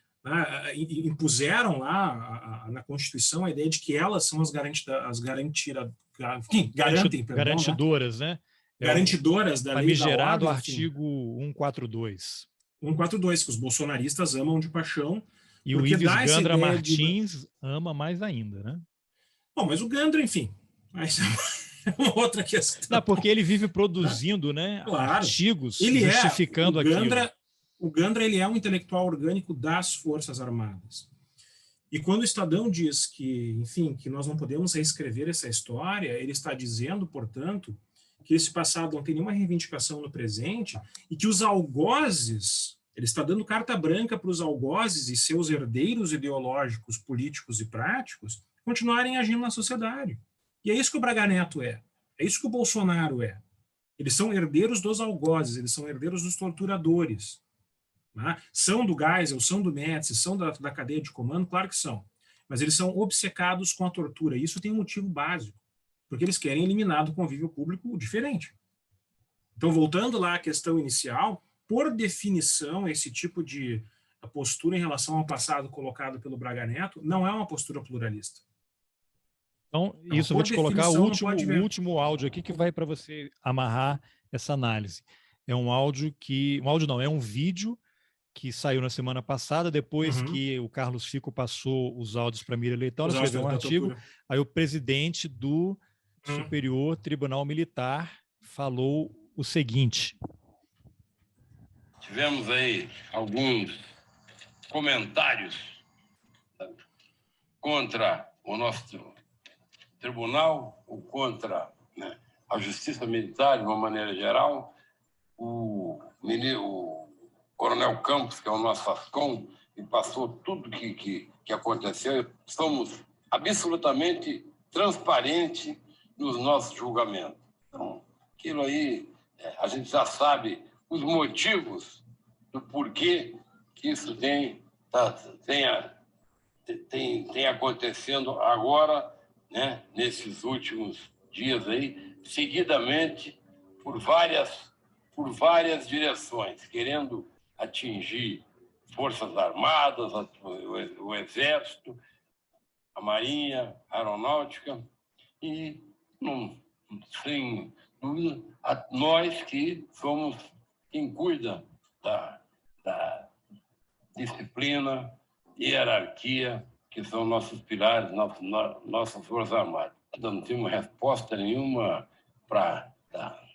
impuseram lá na Constituição a ideia de que elas são as garantidoras, né? Garantidoras da lei da famigerado ordem, artigo 142. 142, que os bolsonaristas amam de paixão. E o Ives Gandra Martins ama mais ainda, né? Bom, mas o Gandra, enfim, é uma outra questão. Não, porque ele vive produzindo, né, claro, artigos justificando aquilo. O Gandra, ele é um intelectual orgânico das Forças Armadas. E quando o Estadão diz que, enfim, que nós não podemos reescrever essa história, ele está dizendo, portanto, que esse passado não tem nenhuma reivindicação no presente e que os algozes, ele está dando carta branca para os algozes e seus herdeiros ideológicos, políticos e práticos continuarem agindo na sociedade. E é isso que o Braga Neto é isso que o Bolsonaro é. Eles são herdeiros dos algozes, eles são herdeiros dos torturadores. São do Geisel, são do Médici, são da cadeia de comando, claro que são. Mas eles são obcecados com a tortura. E isso tem um motivo básico, porque eles querem eliminar do convívio público o diferente. Então, voltando lá à questão inicial, por definição, esse tipo de postura em relação ao passado colocado pelo Braga Neto não é uma postura pluralista. Então, isso, vou te colocar o último áudio aqui que vai para você amarrar essa análise. É um áudio que... é um vídeo que saiu na semana passada, depois que o Carlos Fico passou os áudios para a Mira Leitão, ela escreveu um artigo, aí o presidente do Superior Tribunal Militar falou o seguinte. Tivemos aí alguns comentários contra o nosso tribunal, ou contra, né, a justiça militar, de uma maneira geral. O Coronel Campos, que é o nosso ASCOM, e passou tudo que aconteceu. Somos absolutamente transparentes nos nossos julgamentos. Então, aquilo aí, a gente já sabe os motivos do porquê que isso tem acontecendo agora, né, nesses últimos dias aí, seguidamente por várias direções, querendo atingir Forças Armadas, o Exército, a Marinha, a Aeronáutica, e, sem dúvida, nós que somos quem cuida da disciplina, hierarquia, que são nossos pilares, nossas Forças Armadas. Não temos resposta nenhuma para dar.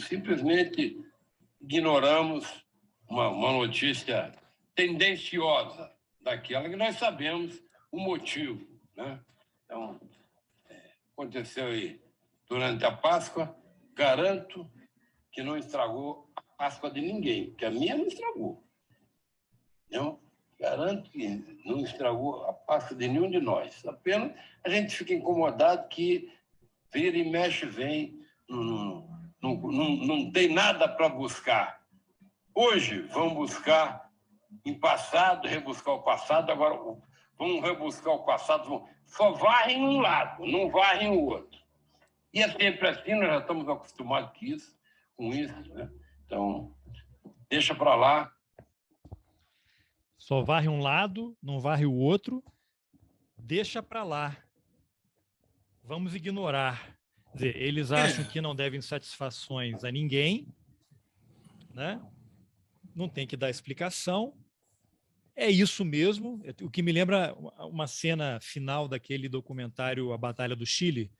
Simplesmente ignoramos uma notícia tendenciosa daquela que nós sabemos o motivo, né? Então, aconteceu aí durante a Páscoa. Garanto que não estragou a Páscoa de ninguém, que a minha não estragou. Não? Garanto que não estragou a Páscoa de nenhum de nós. Apenas a gente fica incomodado que vira e mexe, vem, não tem nada para buscar. Hoje vão buscar em passado, rebuscar o passado. Agora, vamos rebuscar o passado, só varrem um lado, não varrem o outro. E é sempre assim, nós já estamos acostumados com isso, né? Então, deixa para lá. Só varre um lado, não varre o outro, deixa para lá. Vamos ignorar. Quer dizer, eles acham que não devem satisfações a ninguém, né? Não tem que dar explicação. É isso mesmo. O que me lembra uma cena final daquele documentário A Batalha do Chile,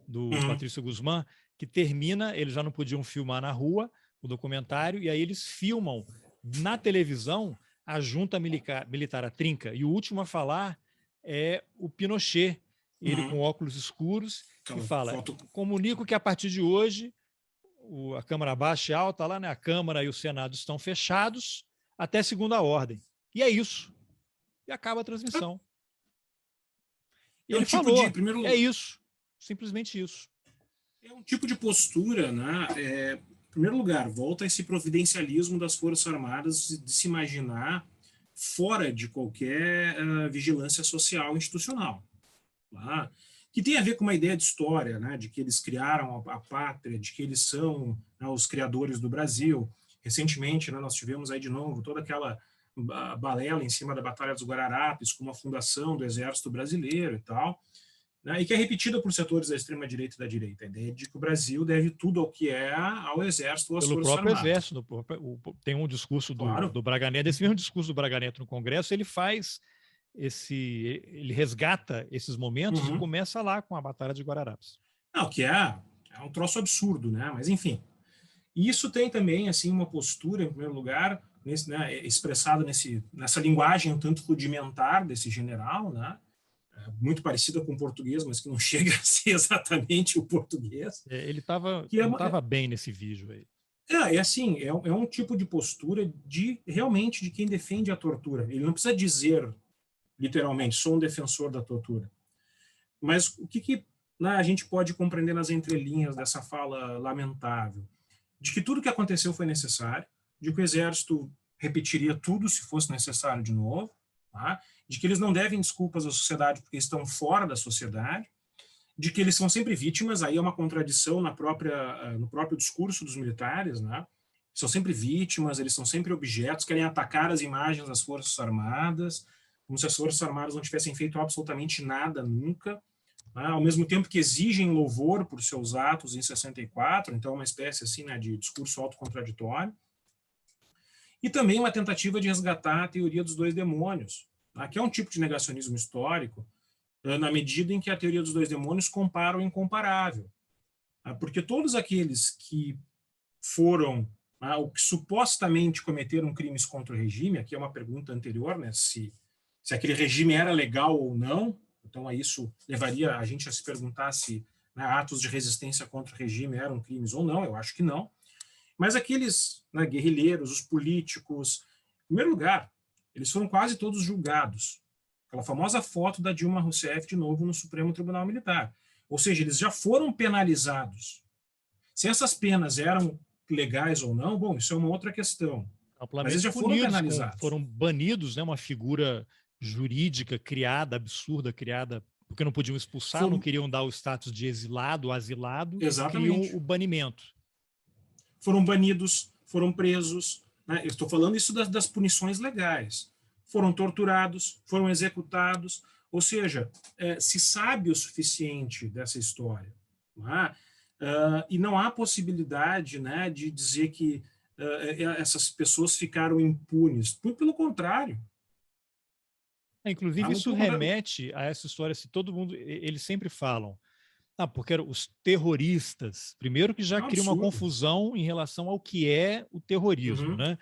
do Patrício Guzmán, que termina, eles já não podiam filmar na rua o documentário, e aí eles filmam na televisão a junta militar, a trinca. E o último a falar é o Pinochet, ele com óculos escuros, que fala: comunico que a partir de hoje a Câmara Baixa e Alta, lá, né, a Câmara e o Senado estão fechados até segunda ordem. E é isso. E acaba a transmissão. E ele tipo falou, primeiro... é isso. Simplesmente isso. É um tipo de postura, né? Em primeiro lugar, volta a esse providencialismo das Forças Armadas de se imaginar fora de qualquer vigilância social institucional. Tá? Que tem a ver com uma ideia de história, né? De que eles criaram a pátria, de que eles são, né, os criadores do Brasil. Recentemente, né, nós tivemos aí de novo toda aquela balela em cima da Batalha dos Guararapes, com uma fundação do Exército Brasileiro e tal, né, e que é repetida por setores da extrema-direita e da direita, a ideia de que o Brasil deve tudo ao que é ao Exército ou às Forças Armadas. Exército. Tem um discurso do Braga Neto, esse mesmo discurso do Braga Neto no Congresso, ele faz ele resgata esses momentos e começa lá com a Batalha de Guararapes. Não, que é um troço absurdo, né? Mas enfim. Isso tem também assim uma postura, em primeiro lugar, expressada nessa linguagem um tanto rudimentar desse general, né? Muito parecida com o português, mas que não chega a ser exatamente o português. Ele estava bem nesse vídeo aí. É um tipo de postura realmente de quem defende a tortura. Ele não precisa dizer literalmente, sou um defensor da tortura. Mas o que né, a gente pode compreender nas entrelinhas dessa fala lamentável? De que tudo que aconteceu foi necessário, de que o Exército repetiria tudo se fosse necessário de novo, tá? De que eles não devem desculpas à sociedade porque estão fora da sociedade, de que eles são sempre vítimas, aí é uma contradição no próprio discurso dos militares, né? São sempre vítimas, eles são sempre objetos, querem atacar as imagens das Forças Armadas, como se as Forças Armadas não tivessem feito absolutamente nada nunca, né? Ao mesmo tempo que exigem louvor por seus atos em 64, então uma espécie assim, né, de discurso autocontraditório, e também uma tentativa de resgatar a teoria dos dois demônios, né, que é um tipo de negacionismo histórico, na medida em que a teoria dos dois demônios compara o incomparável, né, porque todos aqueles que foram, né, ou que supostamente cometeram crimes contra o regime, aqui é uma pergunta anterior, né, se aquele regime era legal ou não, então isso levaria a gente a se perguntar se, né, atos de resistência contra o regime eram crimes ou não, eu acho que não. Mas aqueles, né, guerrilheiros, os políticos, em primeiro lugar, eles foram quase todos julgados. Aquela famosa foto da Dilma Rousseff de novo no Supremo Tribunal Militar. Ou seja, eles já foram penalizados. Se essas penas eram legais ou não, bom, isso é uma outra questão. Mas eles já foram penalizados. Foram banidos, né, uma figura jurídica criada, absurda, criada, porque não podiam expulsar, não queriam dar o status de exilado, asilado, queriam o banimento. Foram banidos, foram presos, né? Eu estou falando isso das punições legais. Foram torturados, foram executados, ou seja, se sabe o suficiente dessa história. Né? E não há possibilidade, né, de dizer que essas pessoas ficaram impunes. Muito pelo contrário. Inclusive, isso remete a essa história, se todo mundo, eles sempre falam, porque os terroristas, primeiro que já cria uma confusão em relação ao que é o terrorismo, né?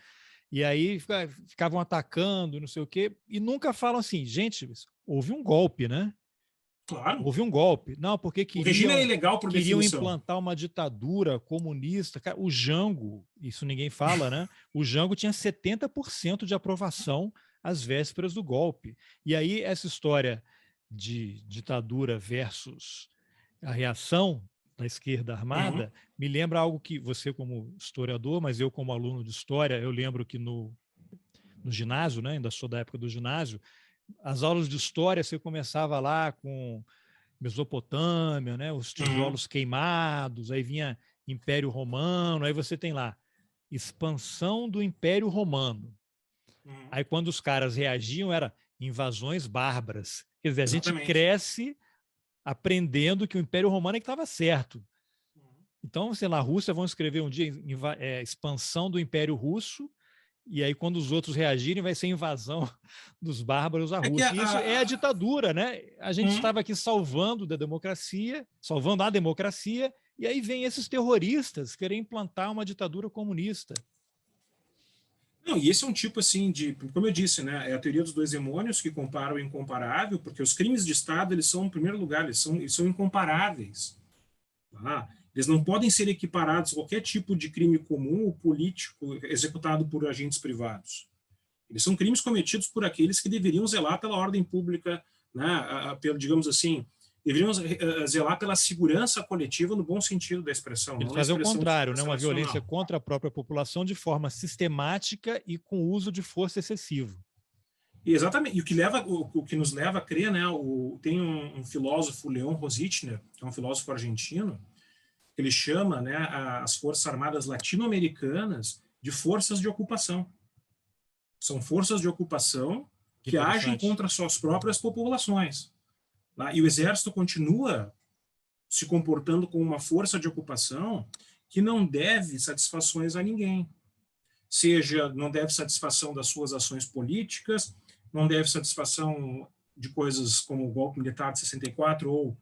E aí ficavam atacando, não sei o quê, e nunca falam assim, gente, houve um golpe, né? Claro. Houve um golpe. Não, porque o regime é ilegal por queriam definição. Implantar uma ditadura comunista. Cara, o Jango, isso ninguém fala, né? O Jango tinha 70% de aprovação às vésperas do golpe. E aí essa história de ditadura versus a reação da esquerda armada me lembra algo que você como historiador, mas eu como aluno de história, eu lembro que no no ginásio, né? Ainda sou da época do ginásio, as aulas de história você começava lá com Mesopotâmia, né? Os tijolos queimados, aí vinha Império Romano, aí você tem lá expansão do Império Romano. Aí quando os caras reagiam era invasões bárbaras. Quer dizer, a gente cresce aprendendo que o Império Romano é que estava certo. Então, sei lá, a Rússia vão escrever um dia expansão do Império Russo, e aí quando os outros reagirem vai ser invasão dos bárbaros à Rússia. E isso é a ditadura, né? A gente estava aqui salvando a democracia, e aí vem esses terroristas querer implantar uma ditadura comunista. Não, e esse é um tipo assim de, como eu disse, né, é a teoria dos dois demônios que compara o incomparável, porque os crimes de Estado, eles são, em primeiro lugar, eles são incomparáveis. Tá? Eles não podem ser equiparados a qualquer tipo de crime comum ou político executado por agentes privados. Eles são crimes cometidos por aqueles que deveriam zelar pela ordem pública, né, digamos assim, deveriam zelar pela segurança coletiva no bom sentido da expressão. Eles fazem o contrário, né? Uma violência contra a própria população de forma sistemática e com uso de força excessivo. Exatamente. E o que nos leva a crer, né? Tem um filósofo, Leon Rosichner, que é um filósofo argentino, que ele chama, né, as Forças Armadas latino-americanas de forças de ocupação. São forças de ocupação que agem contra suas próprias populações. E o Exército continua se comportando como uma força de ocupação que não deve satisfações a ninguém. Seja, não deve satisfação das suas ações políticas, não deve satisfação de coisas como o golpe militar de 64 ou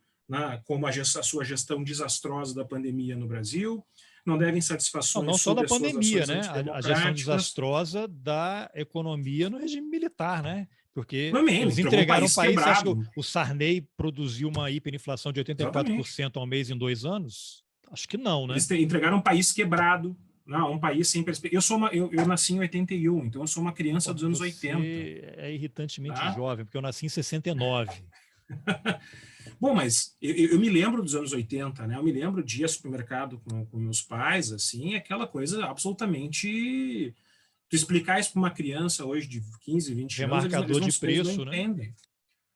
como a sua gestão desastrosa da pandemia no Brasil, não devem satisfações não só da pandemia, né? A gestão desastrosa da economia no regime militar, né? Porque eles entregaram o país. Você acha que o Sarney produziu uma hiperinflação de 84% ao mês em 2 anos? Acho que não, né? Eles entregaram um país quebrado, um país sem perspectiva. Eu nasci em 81, então eu sou uma criança dos anos 80. Você é irritantemente jovem, porque eu nasci em 69. Bom, mas eu me lembro dos anos 80, né? Eu me lembro de ir ao supermercado com meus pais, assim, aquela coisa absolutamente... Tu explicar isso para uma criança hoje de 15, 20 anos, eles não entendem.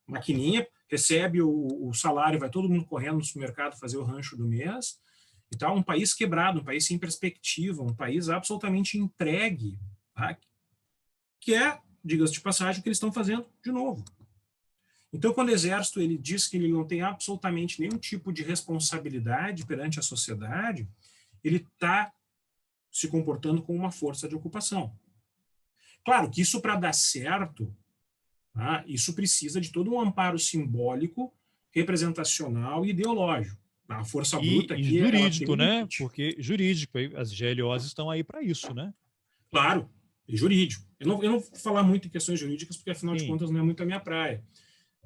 Maquininha, recebe o salário, vai todo mundo correndo no supermercado fazer o rancho do mês, e tal. Um país quebrado, um país sem perspectiva, um país absolutamente entregue, tá? Que é, diga-se de passagem, o que eles estão fazendo de novo. Então, quando o Exército ele diz que ele não tem absolutamente nenhum tipo de responsabilidade perante a sociedade, ele está se comportando como uma força de ocupação. Claro que isso, para dar certo, isso precisa de todo um amparo simbólico, representacional e ideológico. A força bruta aqui e jurídico, né? Porque jurídico, as GLOs estão aí para isso, né? Claro, é jurídico. Eu não vou falar muito em questões jurídicas, porque, afinal de contas, não é muito a minha praia.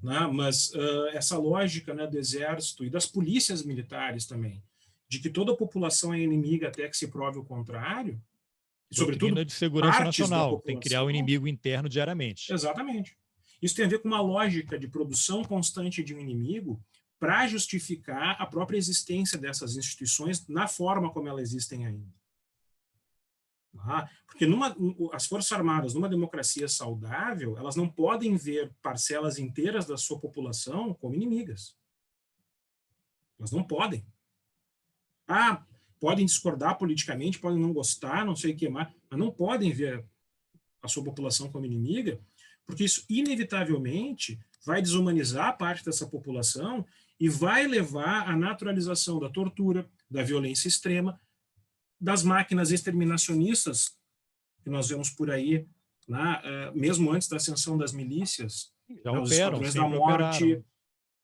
Né? Mas essa lógica, né, do Exército e das polícias militares também, de que toda a população é inimiga até que se prove o contrário, e, sobretudo, de segurança nacional, tem que criar o inimigo interno diariamente. Exatamente. Isso tem a ver com uma lógica de produção constante de um inimigo para justificar a própria existência dessas instituições na forma como elas existem ainda. Porque as Forças Armadas, numa democracia saudável, elas não podem ver parcelas inteiras da sua população como inimigas. Elas não podem. Podem discordar politicamente, podem não gostar, não sei o que mais, mas não podem ver a sua população como inimiga, porque isso, inevitavelmente, vai desumanizar parte dessa população e vai levar à naturalização da tortura, da violência extrema, das máquinas exterminacionistas que nós vemos por aí, mesmo antes da ascensão das milícias, os esquadrões da morte,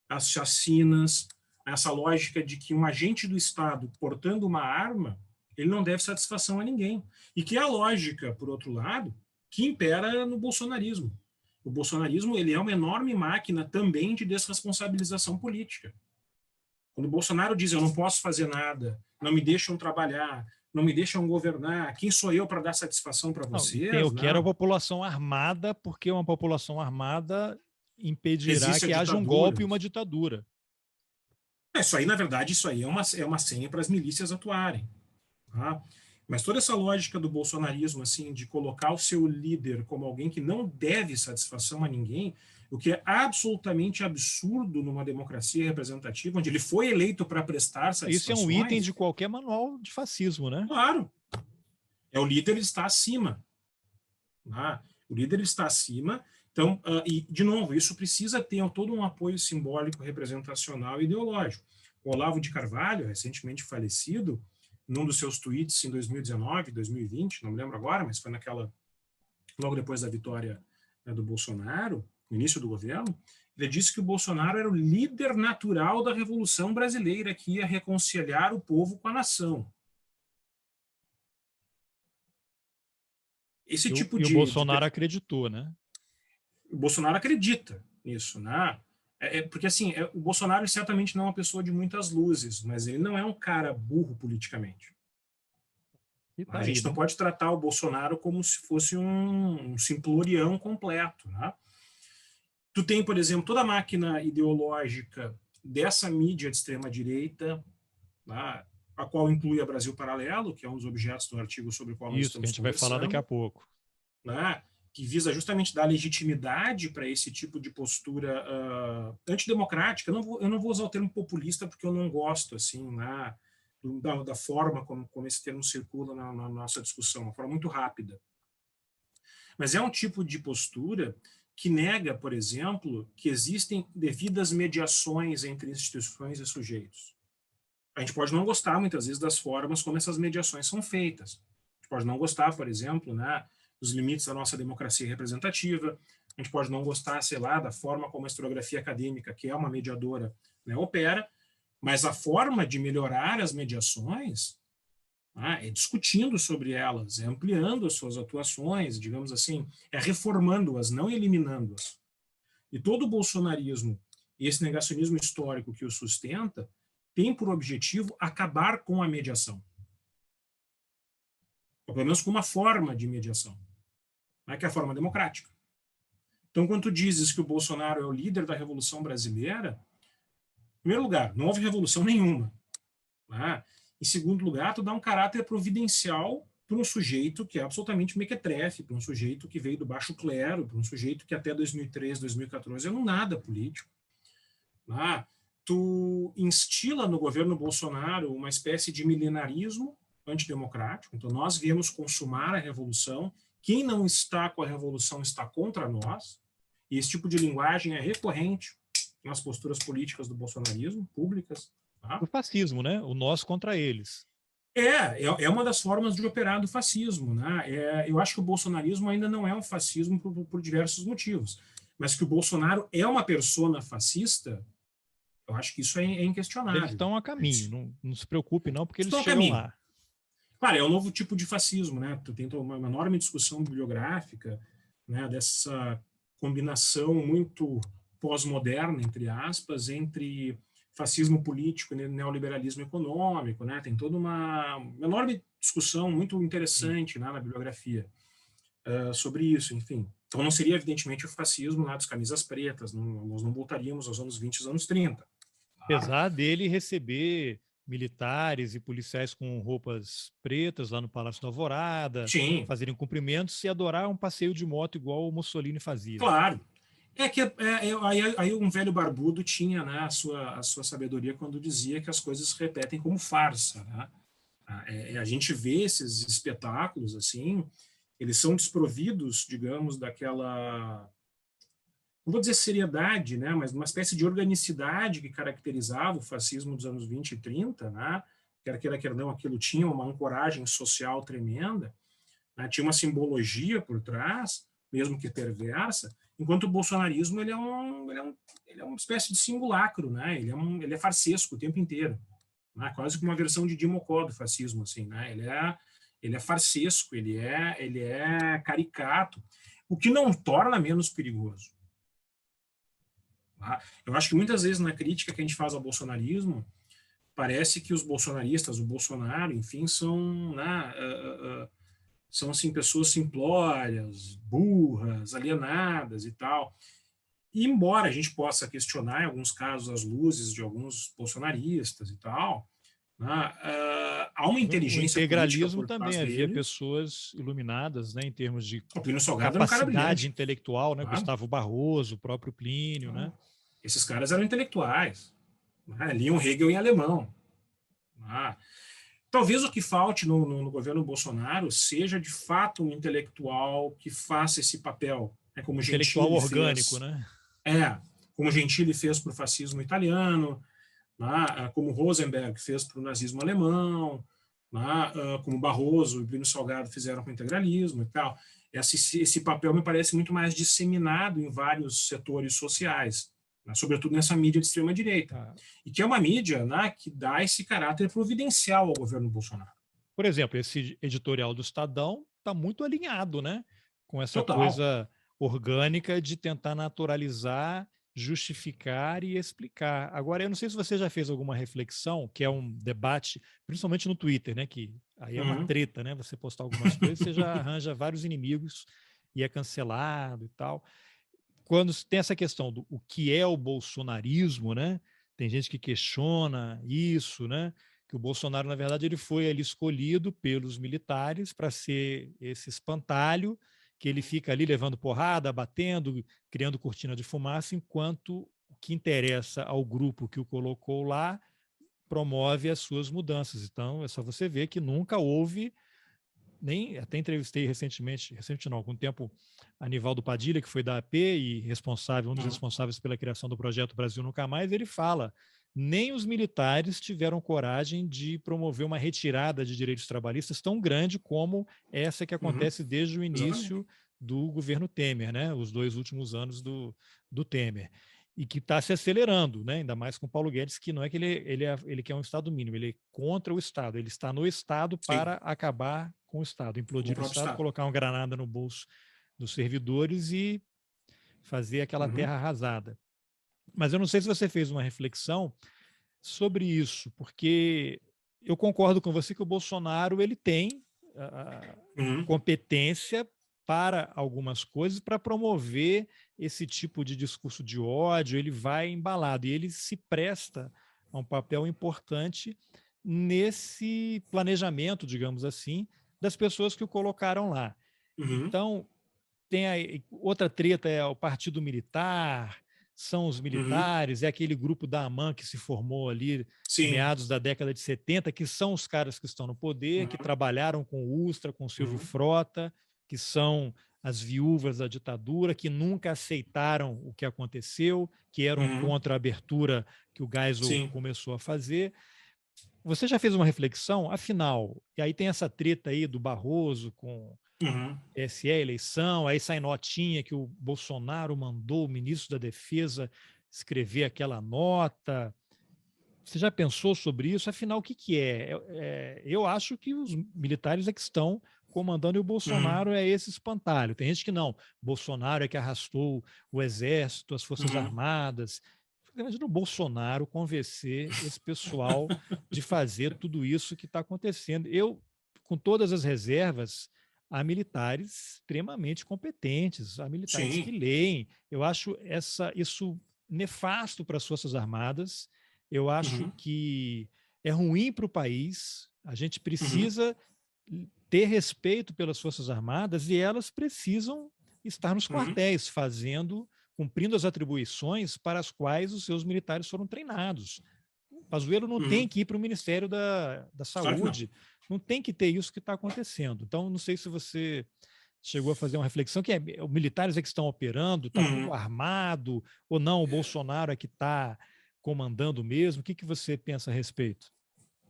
as chacinas, essa lógica de que um agente do Estado portando uma arma, ele não deve satisfação a ninguém. E que é a lógica, por outro lado, que impera no bolsonarismo. O bolsonarismo ele é uma enorme máquina também de desresponsabilização política. Quando o Bolsonaro diz eu não posso fazer nada, não me deixam trabalhar, não me deixam governar, quem sou eu para dar satisfação para vocês? Eu quero a população armada, porque uma população armada impedirá que haja um golpe e uma ditadura. Isso aí, na verdade, isso aí é uma senha para as milícias atuarem. Tá? Mas toda essa lógica do bolsonarismo, assim, de colocar o seu líder como alguém que não deve satisfação a ninguém, o que é absolutamente absurdo numa democracia representativa, onde ele foi eleito para prestar satisfações. Isso é um item de qualquer manual de fascismo, né? Claro. O líder está acima. O líder está acima. Então, e, de novo, isso precisa ter todo um apoio simbólico, representacional e ideológico. O Olavo de Carvalho, recentemente falecido, num dos seus tweets em 2019, 2020, não me lembro agora, mas foi logo depois da vitória, né, do Bolsonaro, no início do governo, ele disse que o Bolsonaro era o líder natural da Revolução Brasileira, que ia reconciliar o povo com a nação. Esse tipo de... E o Bolsonaro acreditou, né? O Bolsonaro acredita nisso, né? Porque, assim, o Bolsonaro certamente não é uma pessoa de muitas luzes, mas ele não é um cara burro politicamente. Tá a gente não pode tratar o Bolsonaro como se fosse um simplorião completo, né? Tu tem, por exemplo, toda a máquina ideológica dessa mídia de extrema-direita, né, a qual inclui a Brasil Paralelo, que é um dos objetos do artigo sobre o qual nós estamos conversando. Isso, que a gente vai falar daqui a pouco. Né, que visa justamente dar legitimidade para esse tipo de postura antidemocrática. Eu não vou usar o termo populista porque eu não gosto, assim, né, da forma como esse termo circula na nossa discussão, uma forma muito rápida. Mas é um tipo de postura que nega, por exemplo, que existem devidas mediações entre instituições e sujeitos. A gente pode não gostar, muitas vezes, das formas como essas mediações são feitas. A gente pode não gostar, por exemplo, né, dos limites da nossa democracia representativa. A gente pode não gostar, sei lá, da forma como a historiografia acadêmica, que é uma mediadora, né, opera, mas a forma de melhorar as mediações é discutindo sobre elas, é ampliando as suas atuações, digamos assim, é reformando-as, não eliminando-as. E todo o bolsonarismo e esse negacionismo histórico que o sustenta tem por objetivo acabar com a mediação. Ou pelo menos com uma forma de mediação, que é a forma democrática. Então, quando tu dizes que o Bolsonaro é o líder da Revolução Brasileira, em primeiro lugar, não houve revolução nenhuma. Em segundo lugar, tu dá um caráter providencial para um sujeito que é absolutamente mequetrefe, para um sujeito que veio do baixo clero, para um sujeito que até 2013, 2014 era um nada político. Tu instila no governo Bolsonaro uma espécie de milenarismo antidemocrático. Então, nós viemos consumar a revolução. Quem não está com a revolução está contra nós. E esse tipo de linguagem é recorrente nas posturas políticas do bolsonarismo, públicas. O fascismo, né? O nós contra eles. É uma das formas de operar do fascismo, né? Eu acho que o bolsonarismo ainda não é um fascismo por diversos motivos. Mas que o Bolsonaro é uma persona fascista, eu acho que isso é inquestionável. Eles estão a caminho, não se preocupe não, porque eles chegam lá. Claro, é um novo tipo de fascismo, né? Tu tem uma enorme discussão bibliográfica, né, dessa combinação muito pós-moderna, entre aspas, entre fascismo político e neoliberalismo econômico, né? Tem toda uma enorme discussão muito interessante, né, na bibliografia sobre isso, enfim. Então não seria, evidentemente, o fascismo lá dos camisas pretas, nós não voltaríamos aos anos 20 e aos anos 30. Apesar dele receber militares e policiais com roupas pretas lá no Palácio da Alvorada, sim, fazerem cumprimentos e adorar um passeio de moto igual o Mussolini fazia. Claro. Aí um velho barbudo tinha, né, a sua sabedoria quando dizia que as coisas se repetem como farsa, né? A gente vê esses espetáculos assim, eles são desprovidos, digamos, daquela, não vou dizer seriedade, né, mas uma espécie de organicidade que caracterizava o fascismo dos anos 20 e 30, né? Quer não, aquilo tinha uma ancoragem social tremenda, né? Tinha uma simbologia por trás, mesmo que perversa, enquanto o bolsonarismo ele é uma espécie de simulacro, né? Ele é farsesco o tempo inteiro, né? Quase como uma versão de Dimocó do fascismo, assim, né? Ele é farsesco, ele é caricato, o que não torna menos perigoso. Tá? Eu acho que muitas vezes na crítica que a gente faz ao bolsonarismo, parece que os bolsonaristas, o Bolsonaro, enfim, são, né, são assim, pessoas simplórias, burras, alienadas e tal. E embora a gente possa questionar, em alguns casos, as luzes de alguns bolsonaristas e tal, Há uma inteligência o integralismo política por também trás havia dele. pessoas iluminadas, né, em termos de O Plínio Salgado era um cara capacidade brilhante. intelectual, né, Claro. Gustavo Barroso, o próprio Plínio, né? Esses caras eram intelectuais, liam Hegel em alemão. Talvez o que falte no governo Bolsonaro seja, de fato, um intelectual que faça esse papel, como Intelectual Gentili orgânico, fez, né? como Gentili fez para o fascismo italiano, como Rosenberg fez para o nazismo alemão, como Barroso e Plínio Salgado fizeram com o integralismo e tal. Esse papel me parece muito mais disseminado em vários setores sociais, sobretudo nessa mídia de extrema-direita, e que é uma mídia que dá esse caráter providencial ao governo Bolsonaro. Por exemplo, esse editorial do Estadão está muito alinhado, né, com essa Total. coisa orgânica de tentar naturalizar, justificar e explicar. Agora, eu não sei se você já fez alguma reflexão, que é um debate, principalmente no Twitter, né, que aí é uma treta, né, você postar algumas coisas, você já arranja vários inimigos e é cancelado e tal. Quando tem essa questão do o que é o bolsonarismo, né, tem gente que questiona isso, né, que o Bolsonaro, na verdade, ele foi ali escolhido pelos militares para ser esse espantalho, que ele fica ali levando porrada, batendo, criando cortina de fumaça, enquanto o que interessa ao grupo que o colocou lá promove as suas mudanças. Então, é só você ver que nunca houve, até entrevistei recentemente não, há algum tempo, Anivaldo Padilha, que foi da AP e um dos responsáveis pela criação do projeto Brasil Nunca Mais, ele fala: nem os militares tiveram coragem de promover uma retirada de direitos trabalhistas tão grande como essa que acontece desde o início do governo Temer, né? Os 2 últimos anos do Temer. E que está se acelerando, né? Ainda mais com o Paulo Guedes, que não é que ele quer um Estado mínimo, ele é contra o Estado, ele está no Estado para acabar com o Estado, implodir o Estado, colocar uma granada no bolso dos servidores e fazer aquela terra arrasada. Mas eu não sei se você fez uma reflexão sobre isso, porque eu concordo com você que o Bolsonaro ele tem competência para algumas coisas, para promover esse tipo de discurso de ódio, ele vai embalado e ele se presta a um papel importante nesse planejamento, digamos assim, das pessoas que o colocaram lá. Então, tem aí outra treta, é o Partido Militar, são os militares, é aquele grupo da AMAN que se formou ali em meados da década de 70, que são os caras que estão no poder, que trabalharam com o Ustra, com o Silvio Frota, que são as viúvas da ditadura, que nunca aceitaram o que aconteceu, que eram contra a abertura que o Geisel começou a fazer. Você já fez uma reflexão? Afinal, e aí tem essa treta aí do Barroso com TSE, eleição, aí sai notinha que o Bolsonaro mandou o ministro da Defesa escrever aquela nota. Você já pensou sobre isso? Afinal, o que é? Eu acho que os militares é que estão comandando e o Bolsonaro é esse espantalho. Tem gente que não. Bolsonaro é que arrastou o Exército, as Forças Armadas. Imagina o Bolsonaro convencer esse pessoal de fazer tudo isso que está acontecendo. Eu, com todas as reservas, há militares extremamente competentes, há militares que leem. Eu acho isso nefasto para as Forças Armadas. Eu acho que é ruim para o país. A gente precisa ter respeito pelas Forças Armadas e elas precisam estar nos quartéis cumprindo as atribuições para as quais os seus militares foram treinados. O Pazuello não tem que ir para o Ministério da Saúde, claro, não tem que ter isso que está acontecendo. Então, não sei se você chegou a fazer uma reflexão que os militares é que estão operando, está tudo armado, ou não, o Bolsonaro é que está comandando mesmo. O que você pensa a respeito?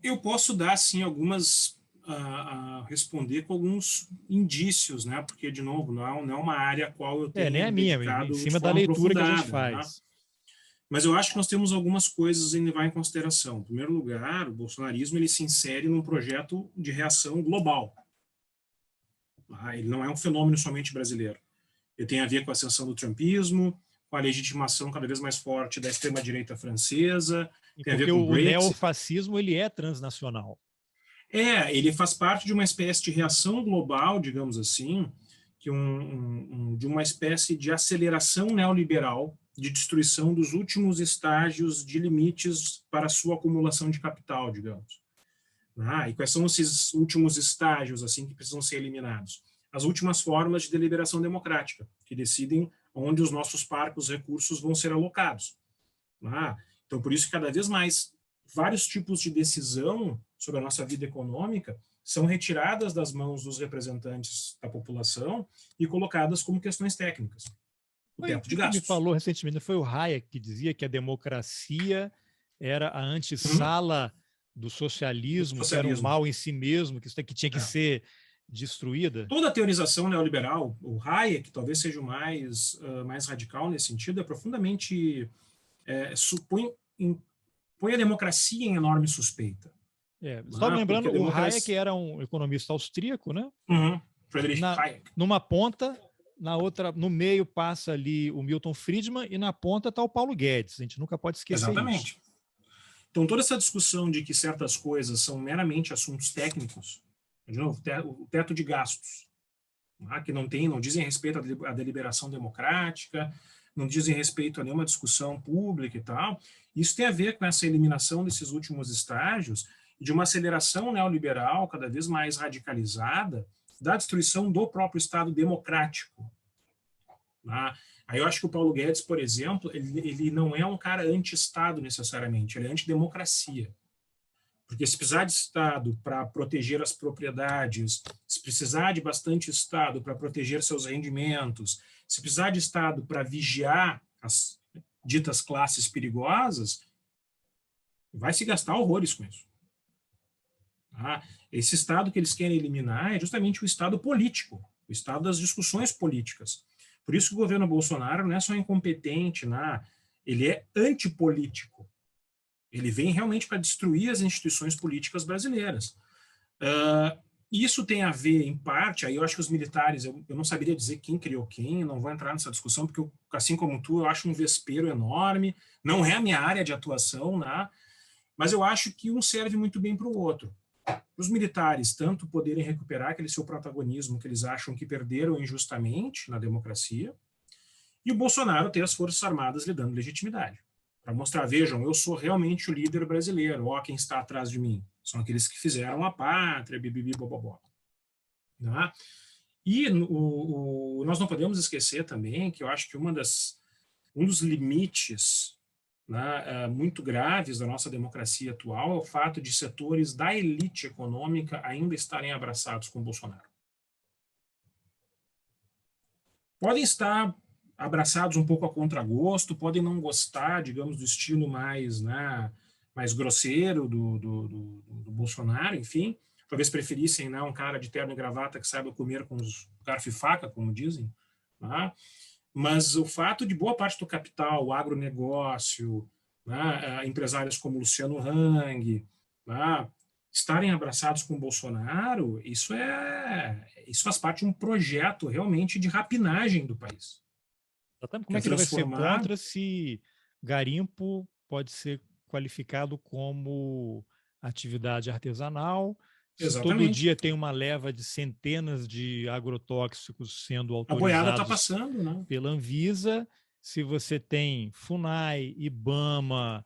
Eu posso dar, sim, responder com alguns indícios, né? Porque, de novo, não é uma área a qual eu tenho nem a minha, em cima da leitura que a gente faz. Né? Mas eu acho que nós temos algumas coisas a levar em consideração. Em primeiro lugar, o bolsonarismo ele se insere num projeto de reação global. Ele não é um fenômeno somente brasileiro. Ele tem a ver com a ascensão do trumpismo, com a legitimação cada vez mais forte da extrema-direita francesa. Tem a ver com o Brexit. O neofascismo ele é transnacional. Ele faz parte de uma espécie de reação global, digamos assim, de uma espécie de aceleração neoliberal de destruição dos últimos estágios de limites para a sua acumulação de capital, digamos. E quais são esses últimos estágios assim que precisam ser eliminados? As últimas formas de deliberação democrática, que decidem onde os nossos parcos recursos vão ser alocados. Então, por isso, cada vez mais, vários tipos de decisão sobre a nossa vida econômica são retiradas das mãos dos representantes da população e colocadas como questões técnicas. O teto de gastos. Me falou recentemente, foi o Hayek que dizia que a democracia era a antessala do socialismo, que era um mal em si mesmo, que tinha que ser destruída. Toda a teorização neoliberal, o Hayek, talvez seja o mais radical nesse sentido, é profundamente põe a democracia em enorme suspeita. Estava lembrando, o Hayek era um economista austríaco, né? Friedrich Hayek. Numa ponta, na outra, no meio passa ali o Milton Friedman e na ponta está o Paulo Guedes. A gente nunca pode esquecer Exatamente. isso. Então, toda essa discussão de que certas coisas são meramente assuntos técnicos, de novo, o teto de gastos, que não dizem respeito à deliberação democrática, não dizem respeito a nenhuma discussão pública e tal, isso tem a ver com essa eliminação desses últimos estágios e de uma aceleração neoliberal cada vez mais radicalizada da destruição do próprio Estado democrático. Aí eu acho que o Paulo Guedes, por exemplo, ele não é um cara anti-Estado necessariamente, ele é anti-democracia. Porque se precisar de Estado para proteger as propriedades, se precisar de bastante Estado para proteger seus rendimentos, se precisar de Estado para vigiar as ditas classes perigosas, vai se gastar horrores com isso. Esse Estado que eles querem eliminar é justamente o Estado político, o Estado das discussões políticas. Por isso que o governo Bolsonaro não é só incompetente, ele é antipolítico. Ele vem realmente para destruir as instituições políticas brasileiras. Isso tem a ver, em parte, aí eu acho que os militares, eu não saberia dizer quem criou quem, não vou entrar nessa discussão, porque eu, assim como tu, eu acho um vespeiro enorme, não é a minha área de atuação, mas eu acho que um serve muito bem para o outro. Os militares, tanto poderem recuperar aquele seu protagonismo que eles acham que perderam injustamente na democracia, e o Bolsonaro ter as Forças Armadas lhe dando legitimidade. Para mostrar, vejam, eu sou realmente o líder brasileiro, quem está atrás de mim. São aqueles que fizeram a pátria, bibibi, bobobó. E nós não podemos esquecer também que eu acho que um dos limites muito graves da nossa democracia atual é o fato de setores da elite econômica ainda estarem abraçados com Bolsonaro. Podem estar abraçados um pouco a contragosto, podem não gostar, digamos, do estilo mais grosseiro do Bolsonaro, enfim, talvez preferissem um cara de terno e gravata que saiba comer com os garfo e faca, como dizem, mas o fato de boa parte do capital, o agronegócio, empresários como Luciano Hang, estarem abraçados com Bolsonaro, isso faz parte de um projeto realmente de rapinagem do país. Como é que ele vai ser contra se garimpo pode ser qualificado como atividade artesanal? Exatamente. Todo dia tem uma leva de centenas de agrotóxicos sendo autorizados. A boiada está passando, pela Anvisa. Se você tem FUNAI, IBAMA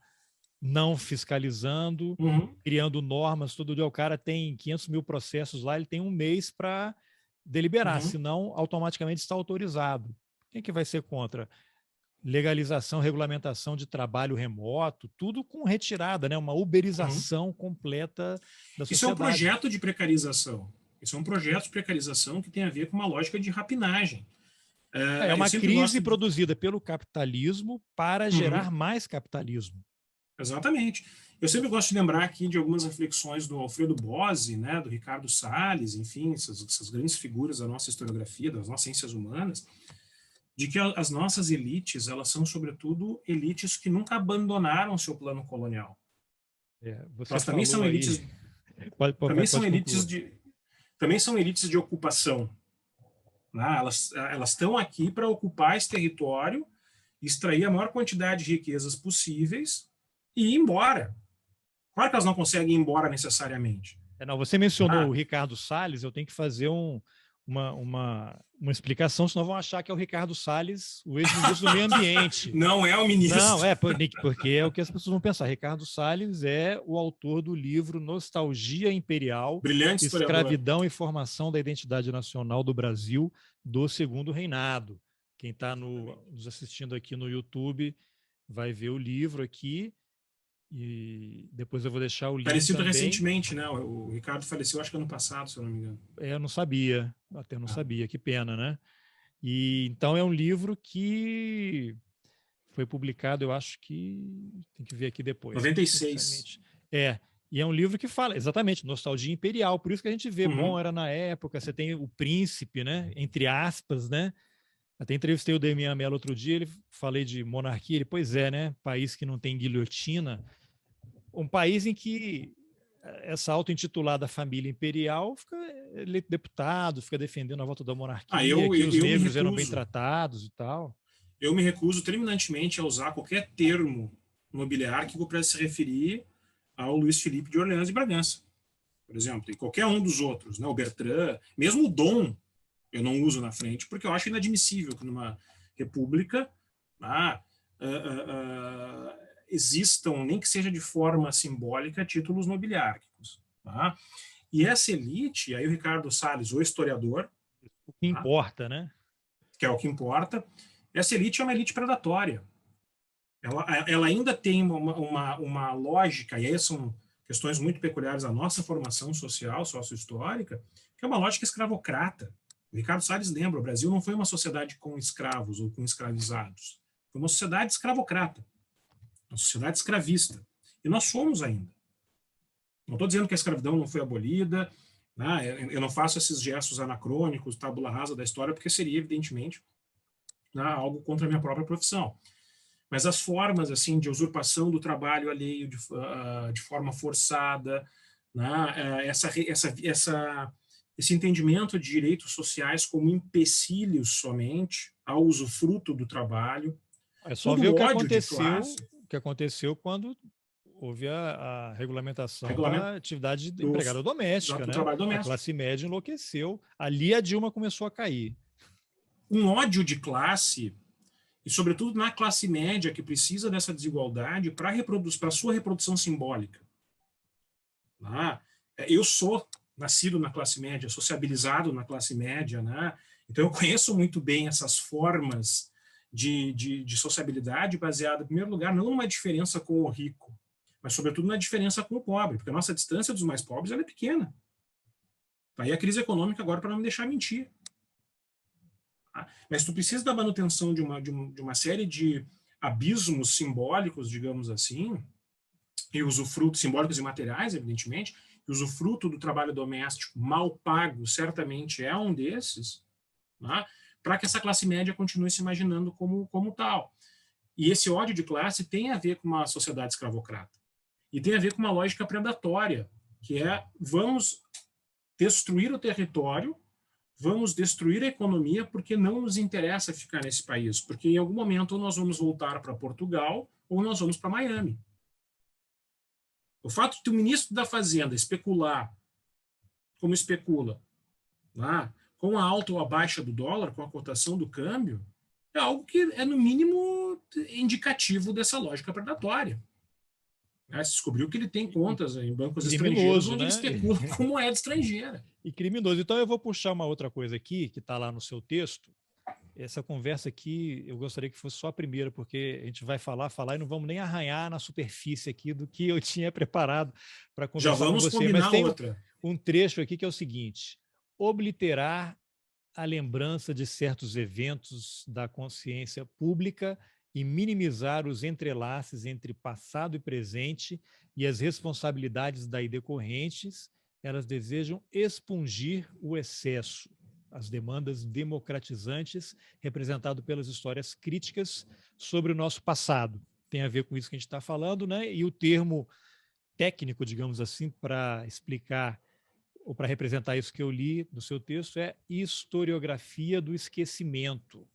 não fiscalizando, criando normas, todo dia o cara tem 500 mil processos lá, ele tem um mês para deliberar, senão automaticamente está autorizado. Quem que vai ser contra? Legalização, regulamentação de trabalho remoto, tudo com retirada, uma uberização completa da sociedade. Isso é um projeto de precarização. Isso é um projeto de precarização que tem a ver com uma lógica de rapinagem. É uma crise produzida pelo capitalismo para gerar mais capitalismo. Exatamente. Eu sempre gosto de lembrar aqui de algumas reflexões do Alfredo Bozzi, do Ricardo Salles, enfim, essas grandes figuras da nossa historiografia, das nossas ciências humanas, de que as nossas elites, elas são, sobretudo, elites que nunca abandonaram seu plano colonial. Elas também são elites, também são elites de ocupação. Elas estão aqui para ocupar esse território, extrair a maior quantidade de riquezas possíveis e ir embora. Claro que elas não conseguem ir embora necessariamente. Você mencionou o Ricardo Salles, eu tenho que fazer uma explicação, senão vão achar que é o Ricardo Salles, o ex-ministro do Meio Ambiente. Não é o ministro. Não, porque é o que as pessoas vão pensar. Ricardo Salles é o autor do livro Nostalgia Imperial, Brilhante historiador. Escravidão e Formação da Identidade Nacional do Brasil do Segundo Reinado. Quem está nos assistindo aqui no YouTube vai ver o livro aqui, e depois eu vou deixar o link Falecido também. recentemente, né? O Ricardo faleceu, acho que ano passado, se eu não me engano. Eu não sabia, até não sabia, que pena, né? E então é um livro que foi publicado, eu acho que tem que ver aqui depois. 96. E é um livro que fala exatamente nostalgia imperial, por isso que a gente vê, Uhum. bom, era na época, você tem o príncipe, né? Entre aspas, né? Até entrevistei o Demian Mello outro dia, ele falei de monarquia, ele, pois é, né? País que não tem guilhotina, um país em que essa auto-intitulada família imperial fica eleito deputado, fica defendendo a volta da monarquia, que os negros eram bem tratados e tal. Eu me recuso terminantemente a usar qualquer termo nobiliárquico para se referir ao Luiz Felipe de Orleans e Bragança, por exemplo, e qualquer um dos outros, né? O Bertrand, mesmo o Dom, eu não uso na frente, porque eu acho inadmissível que numa república existam, nem que seja de forma simbólica, títulos nobiliárquicos. Tá? E essa elite, aí o Ricardo Salles, o historiador... O que importa, né? Que é o que importa. Essa elite é uma elite predatória. Ela ainda tem uma lógica, e aí são questões muito peculiares da nossa formação social, sócio-histórica, que é uma lógica escravocrata. O Ricardo Salles lembra, o Brasil não foi uma sociedade com escravos ou com escravizados. Foi uma sociedade escravocrata. Uma sociedade escravista. E nós somos ainda. Não estou dizendo que a escravidão não foi abolida, né? Eu não faço esses gestos anacrônicos, tábula rasa da história, porque seria, evidentemente, algo contra a minha própria profissão. Mas as formas assim de usurpação do trabalho alheio de forma forçada, né? Esse entendimento de direitos sociais como empecilhos somente ao usufruto do trabalho. É só ver o que aconteceu quando houve a regulamentação da atividade de empregada doméstica, né? A classe média enlouqueceu. Ali a Dilma começou a cair. Um ódio de classe, e sobretudo na classe média, que precisa dessa desigualdade para a sua reprodução simbólica. Eu sou nascido na classe média, sociabilizado na classe média, né? Então eu conheço muito bem essas formas de sociabilidade baseada, em primeiro lugar, não numa diferença com o rico, mas sobretudo na diferença com o pobre, porque a nossa distância dos mais pobres ela é pequena. Tá aí a crise econômica agora para não me deixar mentir. Mas tu precisa da manutenção de uma série de abismos simbólicos, digamos assim, e usufrutos simbólicos e materiais, evidentemente, e usufruto do trabalho doméstico mal pago certamente é um desses, né, para que essa classe média continue se imaginando como tal. E esse ódio de classe tem a ver com uma sociedade escravocrata. E tem a ver com uma lógica predatória, que é vamos destruir o território, vamos destruir a economia porque não nos interessa ficar nesse país, porque em algum momento ou nós vamos voltar para Portugal ou nós vamos para Miami. O fato de o ministro da Fazenda especular como especula, com a alta ou a baixa do dólar, com a cotação do câmbio, é algo que é, no mínimo, indicativo dessa lógica predatória. Se descobriu que ele tem contas em bancos estrangeiros onde ele especula com moeda estrangeira. E criminoso. Então eu vou puxar uma outra coisa aqui, que está lá no seu texto. Essa conversa aqui, eu gostaria que fosse só a primeira, porque a gente vai falar e não vamos nem arranhar na superfície aqui do que eu tinha preparado para conversar com você. Já vamos combinar tem outra. Um trecho aqui que é o seguinte: obliterar a lembrança de certos eventos da consciência pública e minimizar os entrelaces entre passado e presente e as responsabilidades daí decorrentes, elas desejam expungir o excesso, as demandas democratizantes representado pelas histórias críticas sobre o nosso passado. Tem a ver com isso que a gente está falando, né? E o termo técnico, digamos assim, para explicar ou para representar isso que eu li no seu texto é historiografia do esquecimento.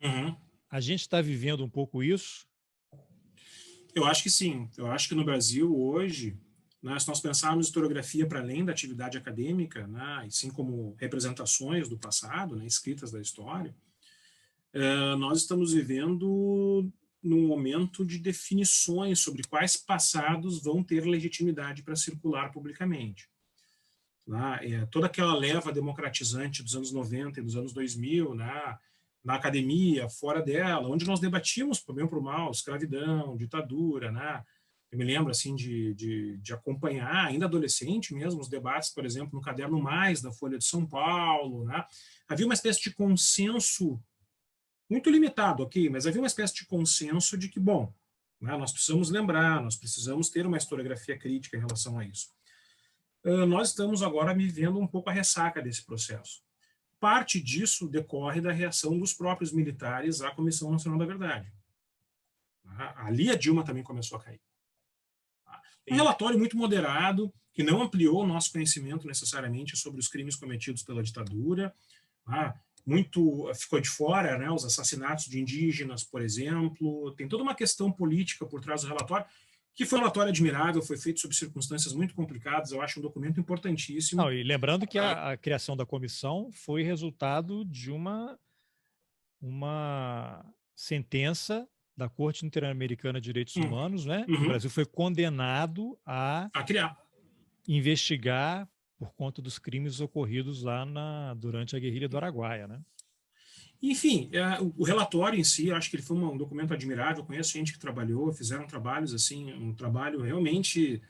Uhum. A gente está vivendo um pouco isso? Eu acho que sim. Eu acho que no Brasil, hoje, né? Se nós pensarmos historiografia para além da atividade acadêmica, né, assim como representações do passado, né, escritas da história, nós estamos vivendo num momento de definições sobre quais passados vão ter legitimidade para circular publicamente. Toda aquela leva democratizante dos anos 90 e dos anos 2000, né, na academia, fora dela, onde nós debatíamos, por bem ou por mal, escravidão, ditadura, né? Eu me lembro assim de acompanhar, ainda adolescente mesmo, os debates, por exemplo, no Caderno Mais, da Folha de São Paulo, né? Havia uma espécie de consenso, muito limitado, ok, mas havia uma espécie de consenso de que, bom, né, nós precisamos lembrar, nós precisamos ter uma historiografia crítica em relação a isso. Nós estamos agora vivendo um pouco a ressaca desse processo. Parte disso decorre da reação dos próprios militares à Comissão Nacional da Verdade. Ali a Dilma também começou a cair. Um relatório muito moderado, que não ampliou o nosso conhecimento necessariamente sobre os crimes cometidos pela ditadura, muito ficou de fora, né, os assassinatos de indígenas, por exemplo. Tem toda uma questão política por trás do relatório, que foi um relatório admirável, foi feito sob circunstâncias muito complicadas, eu acho um documento importantíssimo. Não, e lembrando que a criação da comissão foi resultado de uma sentença da Corte Interamericana de Direitos Humanos, né? O Brasil foi condenado a criar, investigar por conta dos crimes ocorridos lá durante a guerrilha do Araguaia, né? Enfim, o relatório em si, eu acho que ele foi um documento admirável. Eu conheço gente que trabalhou, fizeram trabalhos assim, um trabalho realmente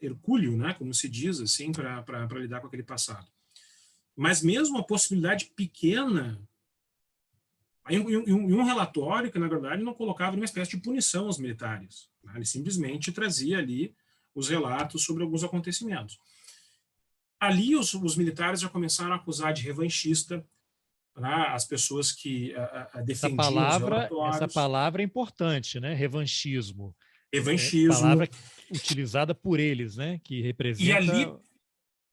hercúleo, né, como se diz assim, para lidar com aquele passado. Mas mesmo a possibilidade pequena, em um relatório que na verdade não colocava nenhuma espécie de punição aos militares, né? Ele simplesmente trazia ali os relatos sobre alguns acontecimentos. Ali os militares já começaram a acusar de revanchista as pessoas que defendiam os relatórios. Essa palavra é importante, né? Revanchismo. Revanchismo. Palavra utilizada por eles, né? Que representa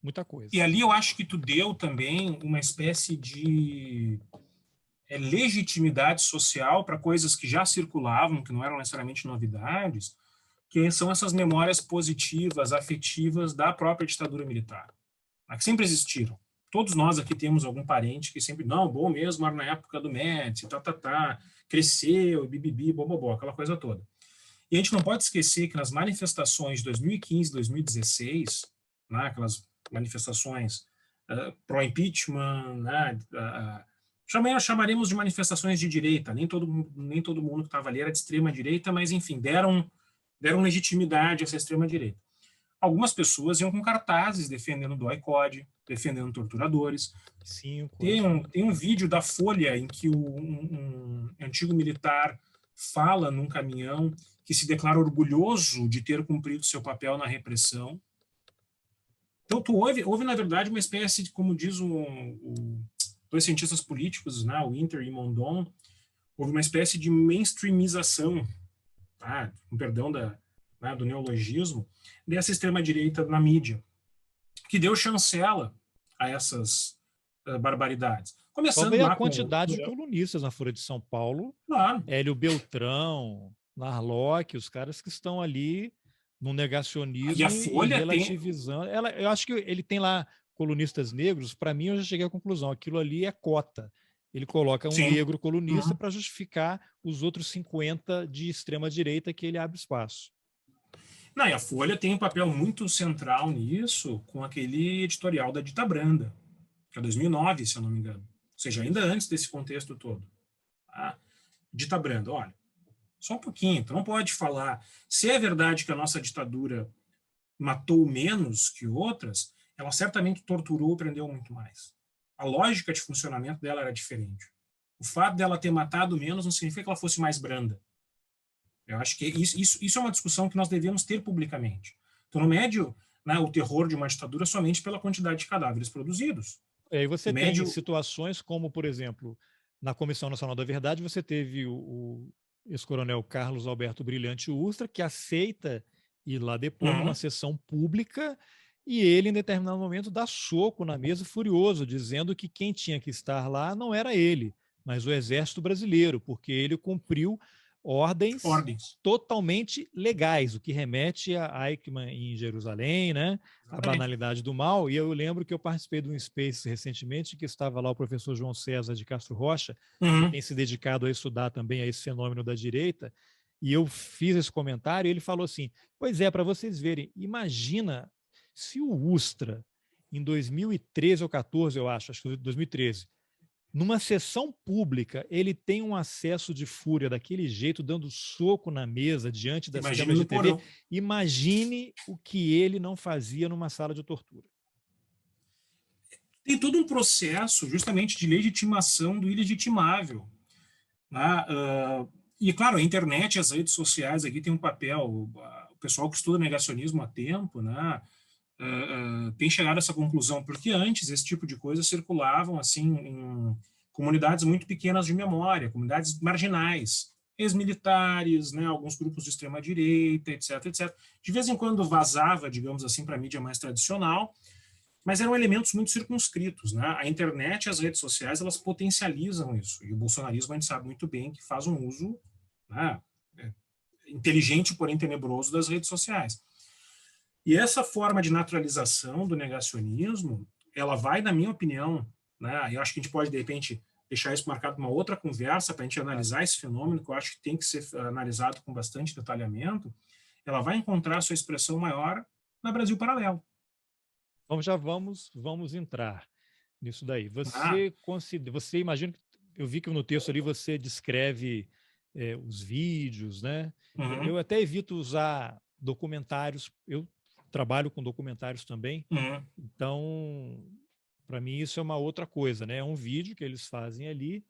muita coisa. E ali eu acho que tu deu também uma espécie de legitimidade social para coisas que já circulavam, que não eram necessariamente novidades, que são essas memórias positivas, afetivas da própria ditadura militar, que sempre existiram. Todos nós aqui temos algum parente que sempre, não, bom mesmo, era na época do Médici, cresceu, bibibi, bobobó, aquela coisa toda. E a gente não pode esquecer que nas manifestações de 2015, 2016, né, aquelas manifestações pró-impeachment, né, chamaremos de manifestações de direita, nem todo mundo que estava ali era de extrema direita, mas enfim, deram legitimidade a essa extrema direita. Algumas pessoas iam com cartazes defendendo o DOI-CODE, defendendo torturadores. Tem um vídeo da Folha em que um antigo militar fala num caminhão que se declara orgulhoso de ter cumprido seu papel na repressão. Então, houve na verdade, uma espécie de, como diz dois cientistas políticos, né, o Winter e Mondon, houve uma espécie de mainstreamização, com perdão do neologismo, dessa extrema-direita na mídia, que deu chancela a essas barbaridades. Começando lá a quantidade de colunistas na Folha de São Paulo, claro. Hélio Beltrão, Narlock, os caras que estão ali no negacionismo e a Folha relativizando. Eu acho que ele tem lá colunistas negros, para mim eu já cheguei à conclusão, aquilo ali é cota. Ele coloca um negro colunista para justificar os outros 50 de extrema-direita que ele abre espaço. Não, e a Folha tem um papel muito central nisso, com aquele editorial da Dita Branda, que é 2009, se eu não me engano. Ou seja, ainda antes desse contexto todo. Dita Branda, olha, só um pouquinho, tu não pode falar. Se é verdade que a nossa ditadura matou menos que outras, ela certamente torturou e prendeu muito mais. A lógica de funcionamento dela era diferente. O fato dela ter matado menos não significa que ela fosse mais branda. Eu acho que isso é uma discussão que nós devemos ter publicamente. Então, não mede o terror de uma ditadura somente pela quantidade de cadáveres produzidos. E aí você tem situações como, por exemplo, na Comissão Nacional da Verdade, você teve o ex-coronel Carlos Alberto Brilhante Ustra, que aceita ir lá depor numa sessão pública, e ele, em determinado momento, dá soco na mesa furioso, dizendo que quem tinha que estar lá não era ele, mas o Exército Brasileiro, porque ele cumpriu ordens Ordens. totalmente legais, o que remete a Eichmann em Jerusalém, né? A Exatamente. banalidade do mal. E eu lembro que eu participei de um Space recentemente, que estava lá o professor João César de Castro Rocha, que tem se dedicado a estudar também a esse fenômeno da direita, e eu fiz esse comentário e ele falou assim, pois é, para vocês verem, imagina se o Ustra, em 2013 ou 14, eu acho que 2013, numa sessão pública, ele tem um acesso de fúria daquele jeito, dando soco na mesa, diante das câmeras de TV. Imagine o que ele não fazia numa sala de tortura. Tem todo um processo, justamente, de legitimação do ilegitimável. Né? E, claro, a internet e as redes sociais aqui têm um papel. O pessoal que estuda negacionismo há tempo, né, tem chegado a essa conclusão, porque antes esse tipo de coisa circulavam assim em comunidades muito pequenas de memória, comunidades marginais, ex-militares, né, alguns grupos de extrema-direita, etc, etc. De vez em quando vazava, digamos assim, para a mídia mais tradicional, mas eram elementos muito circunscritos. Né? A internet e as redes sociais, elas potencializam isso, e o bolsonarismo a gente sabe muito bem que faz um uso, né, inteligente, porém tenebroso, das redes sociais. E essa forma de naturalização do negacionismo, ela vai, na minha opinião, né, eu acho que a gente pode, de repente, deixar isso marcado numa outra conversa para a gente analisar esse fenômeno, que eu acho que tem que ser analisado com bastante detalhamento, ela vai encontrar sua expressão maior na Brasil Paralelo. Então já vamos entrar nisso daí. Você imagina, eu vi que no texto ali você descreve os vídeos, né? Uhum. Eu até evito usar documentários, eu trabalho com documentários também, então, para mim, isso é uma outra coisa, né? É um vídeo que eles fazem ali,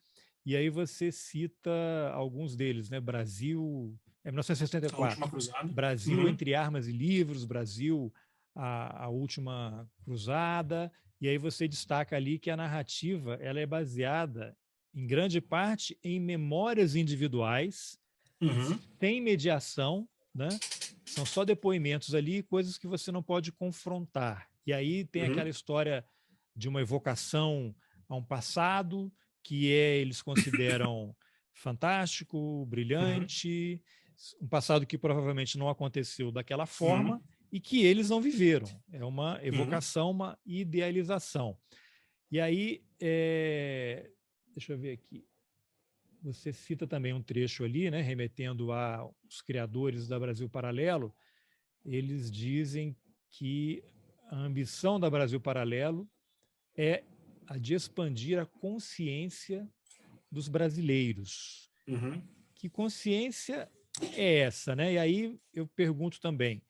e aí você cita alguns deles, né? Brasil, 1964. A Última Cruzada. Brasil entre armas e livros, Brasil, a Última Cruzada, e aí você destaca ali que a narrativa ela é baseada, em grande parte, em memórias individuais, sem mediação, né? São só depoimentos ali, coisas que você não pode confrontar. E aí tem aquela história de uma evocação a um passado que eles consideram fantástico, brilhante, um passado que provavelmente não aconteceu daquela forma e que eles não viveram. É uma evocação, uma idealização. E aí, deixa eu ver aqui. Você cita também um trecho ali, né, remetendo aos criadores da Brasil Paralelo. Eles dizem que a ambição da Brasil Paralelo é a de expandir a consciência dos brasileiros. Que consciência é essa, né? E aí eu pergunto também,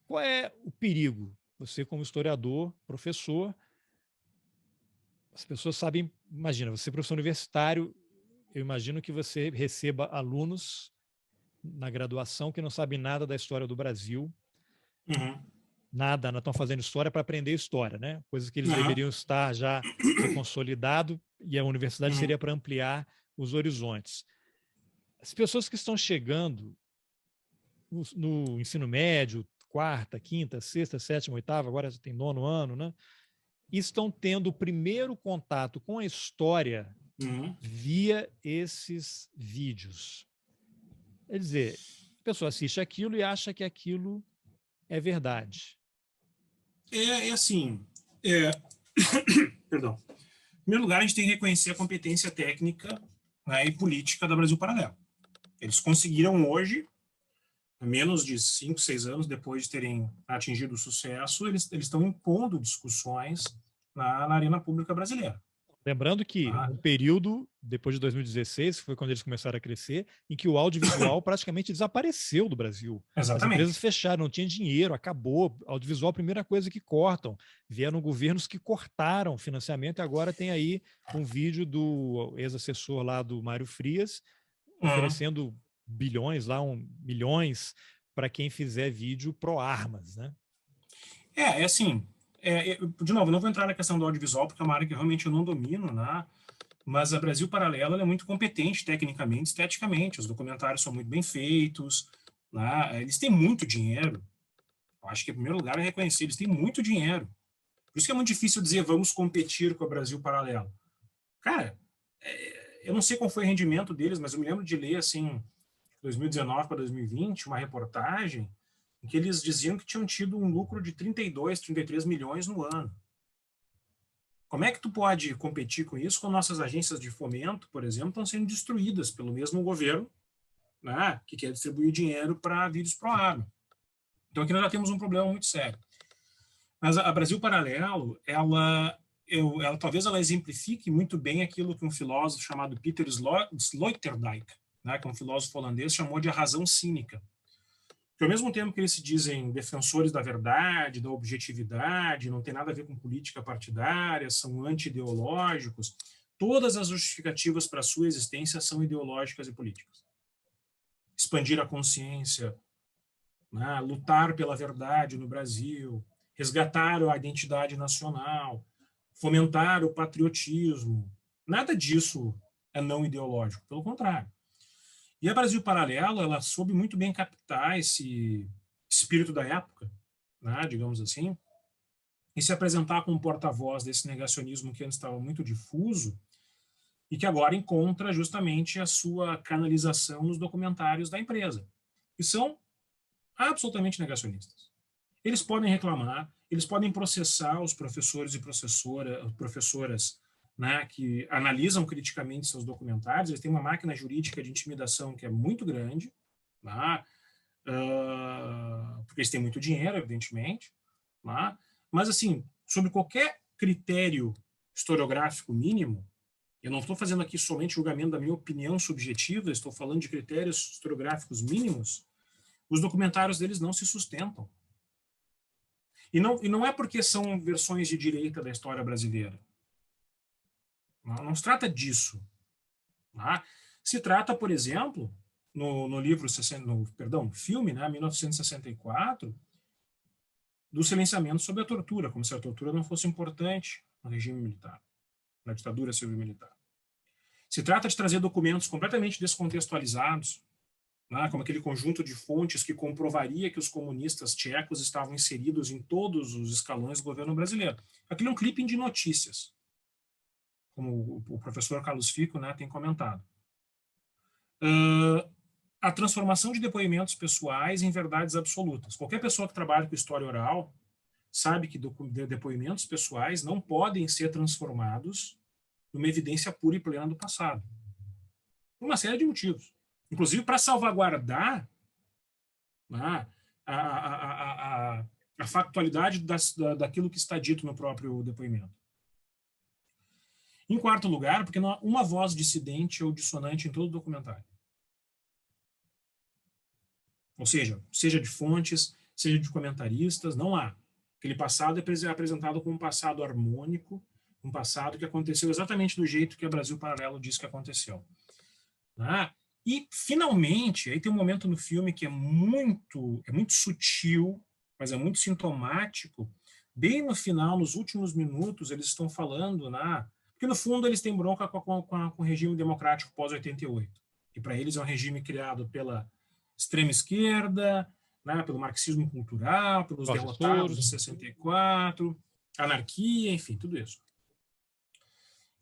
qual é o perigo? Você, como historiador, professor, as pessoas sabem, imagina, você é professor universitário, eu imagino que você receba alunos na graduação que não sabem nada da história do Brasil, nada, não estão fazendo história para aprender história, né? Coisas que eles deveriam estar já consolidado, e a universidade seria para ampliar os horizontes. As pessoas que estão chegando no ensino médio, quarta, quinta, sexta, sétima, oitava, agora já tem 9º ano, né? E estão tendo o primeiro contato com a história via esses vídeos. Quer dizer, a pessoa assiste aquilo e acha que aquilo é verdade. Assim, perdão. Em primeiro lugar, a gente tem que reconhecer a competência técnica, né, e política da Brasil Paralelo. Eles conseguiram hoje, menos de 5, 6 anos depois de terem atingido o sucesso, eles estão impondo discussões na arena pública brasileira. Lembrando que um período, depois de 2016, foi quando eles começaram a crescer, em que o audiovisual praticamente desapareceu do Brasil. Exatamente. As empresas fecharam, não tinha dinheiro, acabou. Audiovisual, a primeira coisa que cortam. Vieram governos que cortaram financiamento, e agora tem aí um vídeo do ex-assessor lá do Mário Frias, oferecendo bilhões, milhões, para quem fizer vídeo pró-armas, né? Assim... de novo, não vou entrar na questão do audiovisual, porque é uma área que realmente eu não domino, né? Mas a Brasil Paralelo ela é muito competente tecnicamente, esteticamente. Os documentários são muito bem feitos, né? Eles têm muito dinheiro. Eu acho que, em primeiro lugar, é reconhecer, eles têm muito dinheiro. Por isso que é muito difícil dizer, vamos competir com a Brasil Paralelo. Cara, eu não sei qual foi o rendimento deles, mas eu me lembro de ler, assim, 2019 para 2020, uma reportagem em que eles diziam que tinham tido um lucro de 32, 33 milhões no ano. Como é que tu pode competir com isso quando nossas agências de fomento, por exemplo, estão sendo destruídas pelo mesmo governo, né, que quer distribuir dinheiro para vírus pro agro? Então aqui nós já temos um problema muito sério. Mas a Brasil Paralelo, ela talvez ela exemplifique muito bem aquilo que um filósofo chamado Peter Sloterdijk, né, que é um filósofo holandês, chamou de a razão cínica. Porque ao mesmo tempo que eles se dizem defensores da verdade, da objetividade, não tem nada a ver com política partidária, são anti-ideológicos, todas as justificativas para a sua existência são ideológicas e políticas. Expandir a consciência, né, lutar pela verdade no Brasil, resgatar a identidade nacional, fomentar o patriotismo. Nada disso é não ideológico, pelo contrário. E a Brasil Paralelo, ela soube muito bem captar esse espírito da época, né, digamos assim, e se apresentar como porta-voz desse negacionismo que antes estava muito difuso e que agora encontra justamente a sua canalização nos documentários da empresa, que são absolutamente negacionistas. Eles podem reclamar, eles podem processar os professores e professoras, né, que analisam criticamente seus documentários. Eles têm uma máquina jurídica de intimidação que é muito grande, né, porque eles têm muito dinheiro, evidentemente, né, mas, assim, sobre qualquer critério historiográfico mínimo, eu não estou fazendo aqui somente julgamento da minha opinião subjetiva, estou falando de critérios historiográficos mínimos, os documentários deles não se sustentam. E não é porque são versões de direita da história brasileira. Não se trata disso. Tá? Se trata, por exemplo, no filme, né, 1964, do silenciamento sobre a tortura, como se a tortura não fosse importante no regime militar, na ditadura civil-militar. Se trata de trazer documentos completamente descontextualizados, né, como aquele conjunto de fontes que comprovaria que os comunistas tchecos estavam inseridos em todos os escalões do governo brasileiro. Aquilo é um clipping de notícias, como o professor Carlos Fico, né, tem comentado. A transformação de depoimentos pessoais em verdades absolutas. Qualquer pessoa que trabalha com história oral sabe que depoimentos pessoais não podem ser transformados numa evidência pura e plena do passado. Por uma série de motivos. Inclusive para salvaguardar, né, a factualidade daquilo que está dito no próprio depoimento. Em quarto lugar, porque não há uma voz dissidente ou dissonante em todo o documentário. Ou seja de fontes, seja de comentaristas, não há. Aquele passado é apresentado como um passado harmônico, um passado que aconteceu exatamente do jeito que a Brasil Paralelo diz que aconteceu. Né? E, finalmente, aí tem um momento no filme que é muito sutil, mas é muito sintomático. Bem no final, nos últimos minutos, eles estão falando, né? Porque, no fundo, eles têm bronca com o regime democrático pós-88. E, para eles, é um regime criado pela extrema esquerda, né, pelo marxismo cultural, pelos derrotados de 64, anarquia, enfim, tudo isso.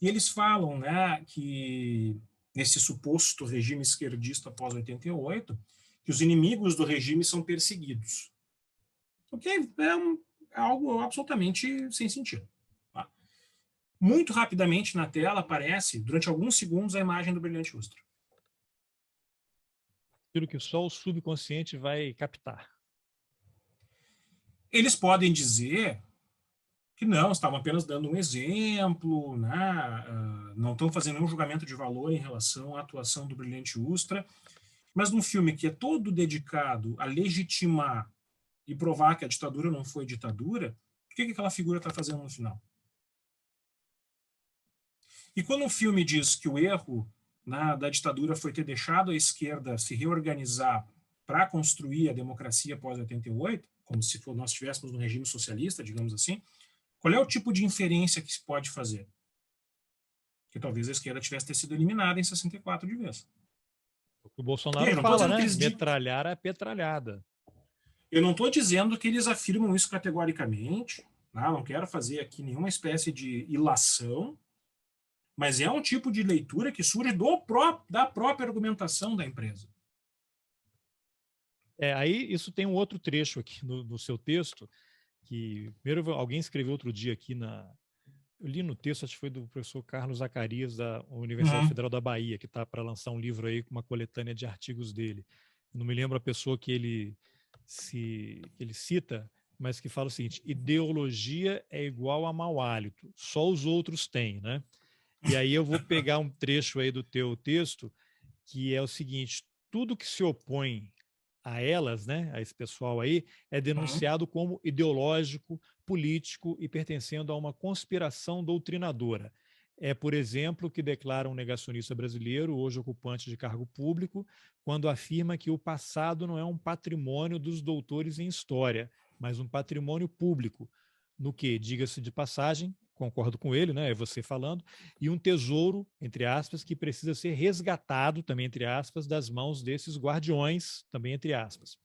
E eles falam, né, que, nesse suposto regime esquerdista pós-88, que os inimigos do regime são perseguidos. O que é algo absolutamente sem sentido. Tá? Muito rapidamente na tela aparece, durante alguns segundos, a imagem do Brilhante Ustra. Aquilo que só o subconsciente vai captar. Eles podem dizer que não, estavam apenas dando um exemplo, né? Não estão fazendo nenhum julgamento de valor em relação à atuação do Brilhante Ustra, mas num filme que é todo dedicado a legitimar e provar que a ditadura não foi ditadura, o que aquela figura está fazendo no final? E quando o filme diz que o erro, né, da ditadura foi ter deixado a esquerda se reorganizar para construir a democracia pós-88, como se nós estivéssemos no regime socialista, digamos assim, qual é o tipo de inferência que se pode fazer? Que talvez a esquerda tivesse ter sido eliminada em 64 de vez. O Bolsonaro fala, né? Metralhar a petralhada. Eu não estou dizendo que eles afirmam isso categoricamente, não quero fazer aqui nenhuma espécie de ilação, mas é um tipo de leitura que surge da própria argumentação da empresa. Aí isso tem um outro trecho aqui no seu texto, que primeiro alguém escreveu outro dia aqui eu li no texto, acho que foi do professor Carlos Zacarias, da Universidade Federal da Bahia, que está para lançar um livro aí com uma coletânea de artigos dele. Eu não me lembro a pessoa que ele cita, mas que fala o seguinte: ideologia é igual a mau hálito, só os outros têm, né? E aí eu vou pegar um trecho aí do teu texto, que é o seguinte: tudo que se opõe a elas, né, a esse pessoal aí, é denunciado como ideológico, político e pertencendo a uma conspiração doutrinadora. É, por exemplo, o que declara um negacionista brasileiro, hoje ocupante de cargo público, quando afirma que o passado não é um patrimônio dos doutores em história, mas um patrimônio público, no que, diga-se de passagem, concordo com ele, né, é você falando, e um tesouro, entre aspas, que precisa ser resgatado, também entre aspas, das mãos desses guardiões, também entre aspas.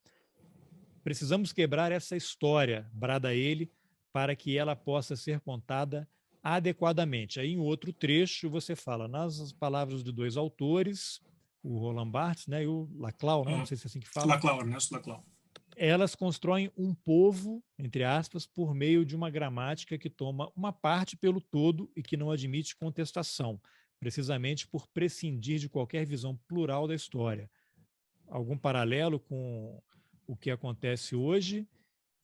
Precisamos quebrar essa história, brada ele, para que ela possa ser contada adequadamente. Aí em outro trecho você fala, nas palavras de dois autores, o Roland Barthes, né, e o Laclau, né, não sei se é assim que fala. Laclau, Ernesto Laclau. Elas constroem um povo, entre aspas, por meio de uma gramática que toma uma parte pelo todo e que não admite contestação, precisamente por prescindir de qualquer visão plural da história. Algum paralelo com o que acontece hoje?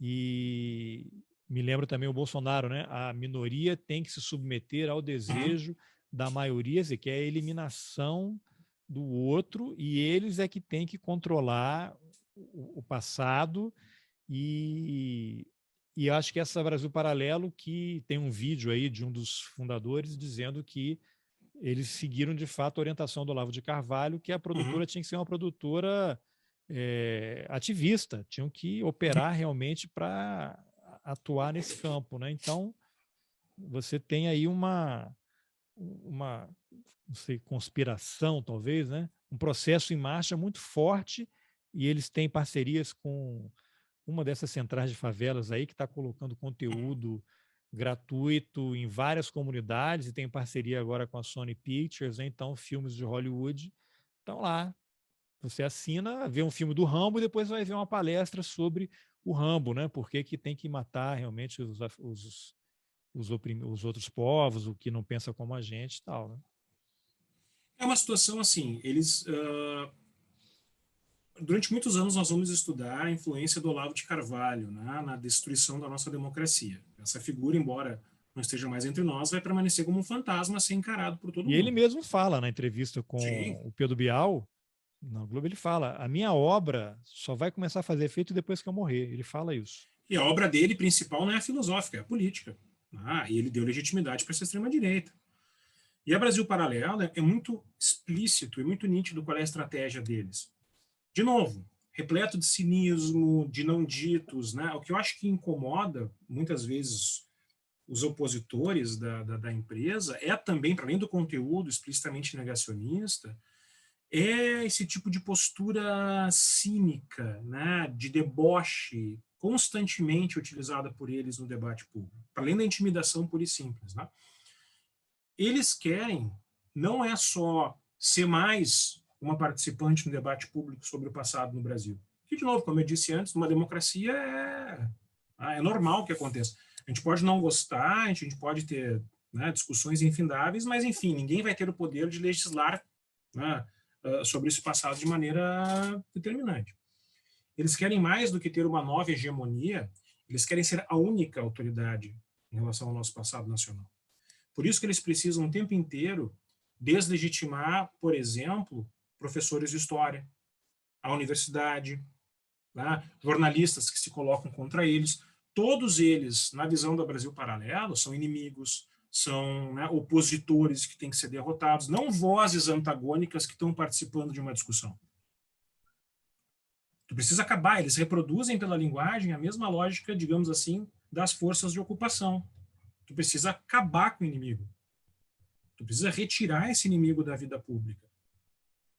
E me lembra também o Bolsonaro, né? A minoria tem que se submeter ao desejo da maioria, que é a eliminação do outro, e eles é que têm que controlar o passado, e acho que essa Brasil Paralelo, que tem um vídeo aí de um dos fundadores dizendo que eles seguiram de fato a orientação do Olavo de Carvalho, que a produtora tinha que ser uma produtora ativista, tinham que operar realmente para atuar nesse campo, né? Então você tem aí uma não sei, conspiração talvez, né? Um processo em marcha muito forte, e eles têm parcerias com uma dessas centrais de favelas aí que está colocando conteúdo gratuito em várias comunidades, e tem parceria agora com a Sony Pictures, né? Então filmes de Hollywood estão lá. Você assina, vê um filme do Rambo e depois vai ver uma palestra sobre o Rambo, né? Por que tem que matar realmente os outros povos, o que não pensa como a gente e tal, né? É uma situação assim, eles... durante muitos anos nós vamos estudar a influência do Olavo de Carvalho, né, na destruição da nossa democracia. Essa figura, embora não esteja mais entre nós, vai permanecer como um fantasma a ser encarado por todo mundo. E ele mesmo fala na entrevista com Sim. o Pedro Bial, na Globo, ele fala: a minha obra só vai começar a fazer efeito depois que eu morrer. Ele fala isso. E a obra dele principal não é a filosófica, é a política. E ele deu legitimidade para essa extrema-direita. E a Brasil Paralelo é muito explícito e muito nítido qual é a estratégia deles. De novo, repleto de cinismo, de não ditos, né? O que eu acho que incomoda, muitas vezes, os opositores da empresa é também, para além do conteúdo explicitamente negacionista, é esse tipo de postura cínica, né? De deboche, constantemente utilizada por eles no debate público, para além da intimidação pura e simples, né? Eles querem, não é só ser mais uma participante no debate público sobre o passado no Brasil. Que, de novo, como eu disse antes, numa democracia é normal que aconteça. A gente pode não gostar, a gente pode ter, né, discussões infindáveis, mas, enfim, ninguém vai ter o poder de legislar, né, sobre esse passado de maneira determinante. Eles querem mais do que ter uma nova hegemonia, eles querem ser a única autoridade em relação ao nosso passado nacional. Por isso que eles precisam o tempo inteiro deslegitimar, por exemplo, professores de história, a universidade, né, jornalistas que se colocam contra eles. Todos eles, na visão do Brasil Paralelo, são inimigos, são, né, opositores que têm que ser derrotados, não vozes antagônicas que estão participando de uma discussão. Tu precisa acabar, eles reproduzem pela linguagem a mesma lógica, digamos assim, das forças de ocupação. Tu precisa acabar com o inimigo. Tu precisa retirar esse inimigo da vida pública.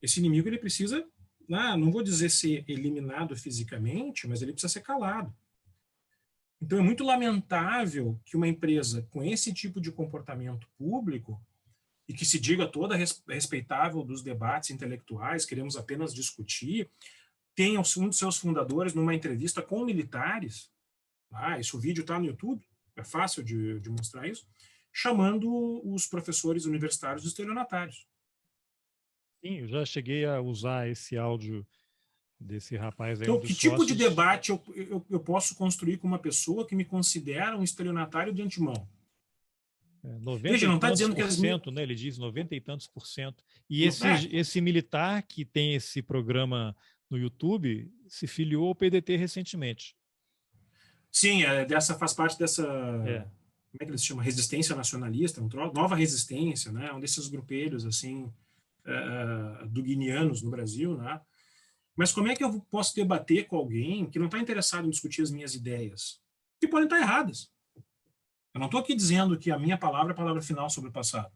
Esse inimigo, ele precisa, não vou dizer ser eliminado fisicamente, mas ele precisa ser calado. Então é muito lamentável que uma empresa com esse tipo de comportamento público, e que se diga toda respeitável dos debates intelectuais, queremos apenas discutir, tem um dos seus fundadores numa entrevista com militares, o vídeo está no YouTube, é fácil de mostrar isso, chamando os professores universitários de estelionatários. Sim, eu já cheguei a usar esse áudio desse rapaz aí. Então, que tipo de debate eu posso construir com uma pessoa que me considera um estelionatário de antemão? 90 Veja, não está dizendo que né? Ele diz 90 e tantos %. E esse militar que tem esse programa no YouTube se filiou ao PDT recentemente. Sim, faz parte dessa... Como é que eles chamam? Resistência nacionalista, nova resistência, né? Um desses grupelhos assim, duguinianos no Brasil, né? Mas como é que eu posso debater com alguém que não está interessado em discutir as minhas ideias? Que podem estar erradas. Eu não estou aqui dizendo que a minha palavra é a palavra final sobre o passado.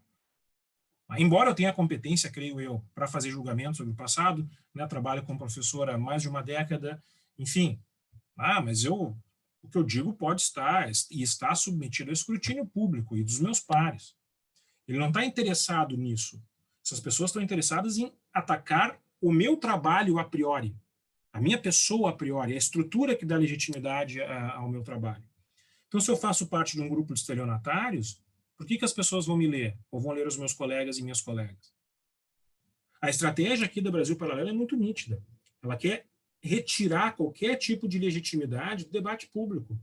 Embora eu tenha competência, creio eu, para fazer julgamento sobre o passado, né? Trabalho como professor há mais de uma década, enfim. Mas o que eu digo pode estar e está submetido ao escrutínio público e dos meus pares. Ele não está interessado nisso. Essas pessoas estão interessadas em atacar o meu trabalho a priori, a minha pessoa a priori, a estrutura que dá legitimidade ao meu trabalho. Então, se eu faço parte de um grupo de estelionatários, por que as pessoas vão me ler? Ou vão ler os meus colegas e minhas colegas? A estratégia aqui do Brasil Paralelo é muito nítida. Ela quer retirar qualquer tipo de legitimidade do debate público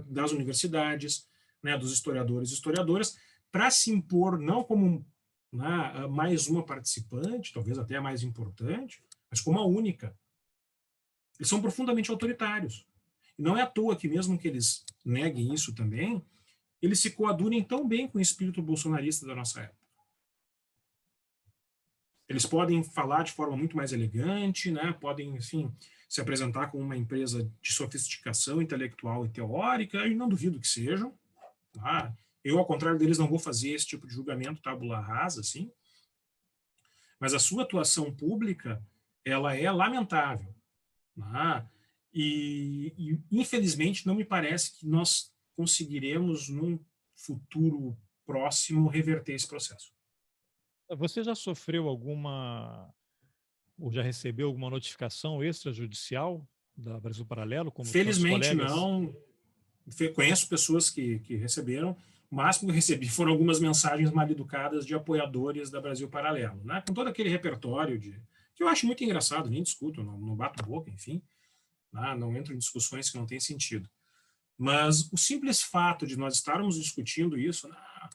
das universidades, né, dos historiadores e historiadoras, para se impor não como mais uma participante, talvez até a mais importante, mas como a única. Eles são profundamente autoritários. E não é à toa que, mesmo que eles neguem isso também, eles se coadunem tão bem com o espírito bolsonarista da nossa época. Eles podem falar de forma muito mais elegante, né? Podem, enfim, se apresentar como uma empresa de sofisticação intelectual e teórica, e não duvido que sejam. Eu, ao contrário deles, não vou fazer esse tipo de julgamento tabula rasa, assim. Mas a sua atuação pública, ela é lamentável. E, infelizmente, não me parece que nós conseguiremos, num futuro próximo, reverter esse processo. Você já sofreu ou já recebeu alguma notificação extrajudicial da Brasil Paralelo? Como felizmente não. Conheço pessoas que receberam. O máximo que eu recebi foram algumas mensagens mal educadas de apoiadores da Brasil Paralelo, né? Com todo aquele repertório que eu acho muito engraçado, nem discuto, não bato boca, enfim. Não entro em discussões que não têm sentido. Mas o simples fato de nós estarmos discutindo isso,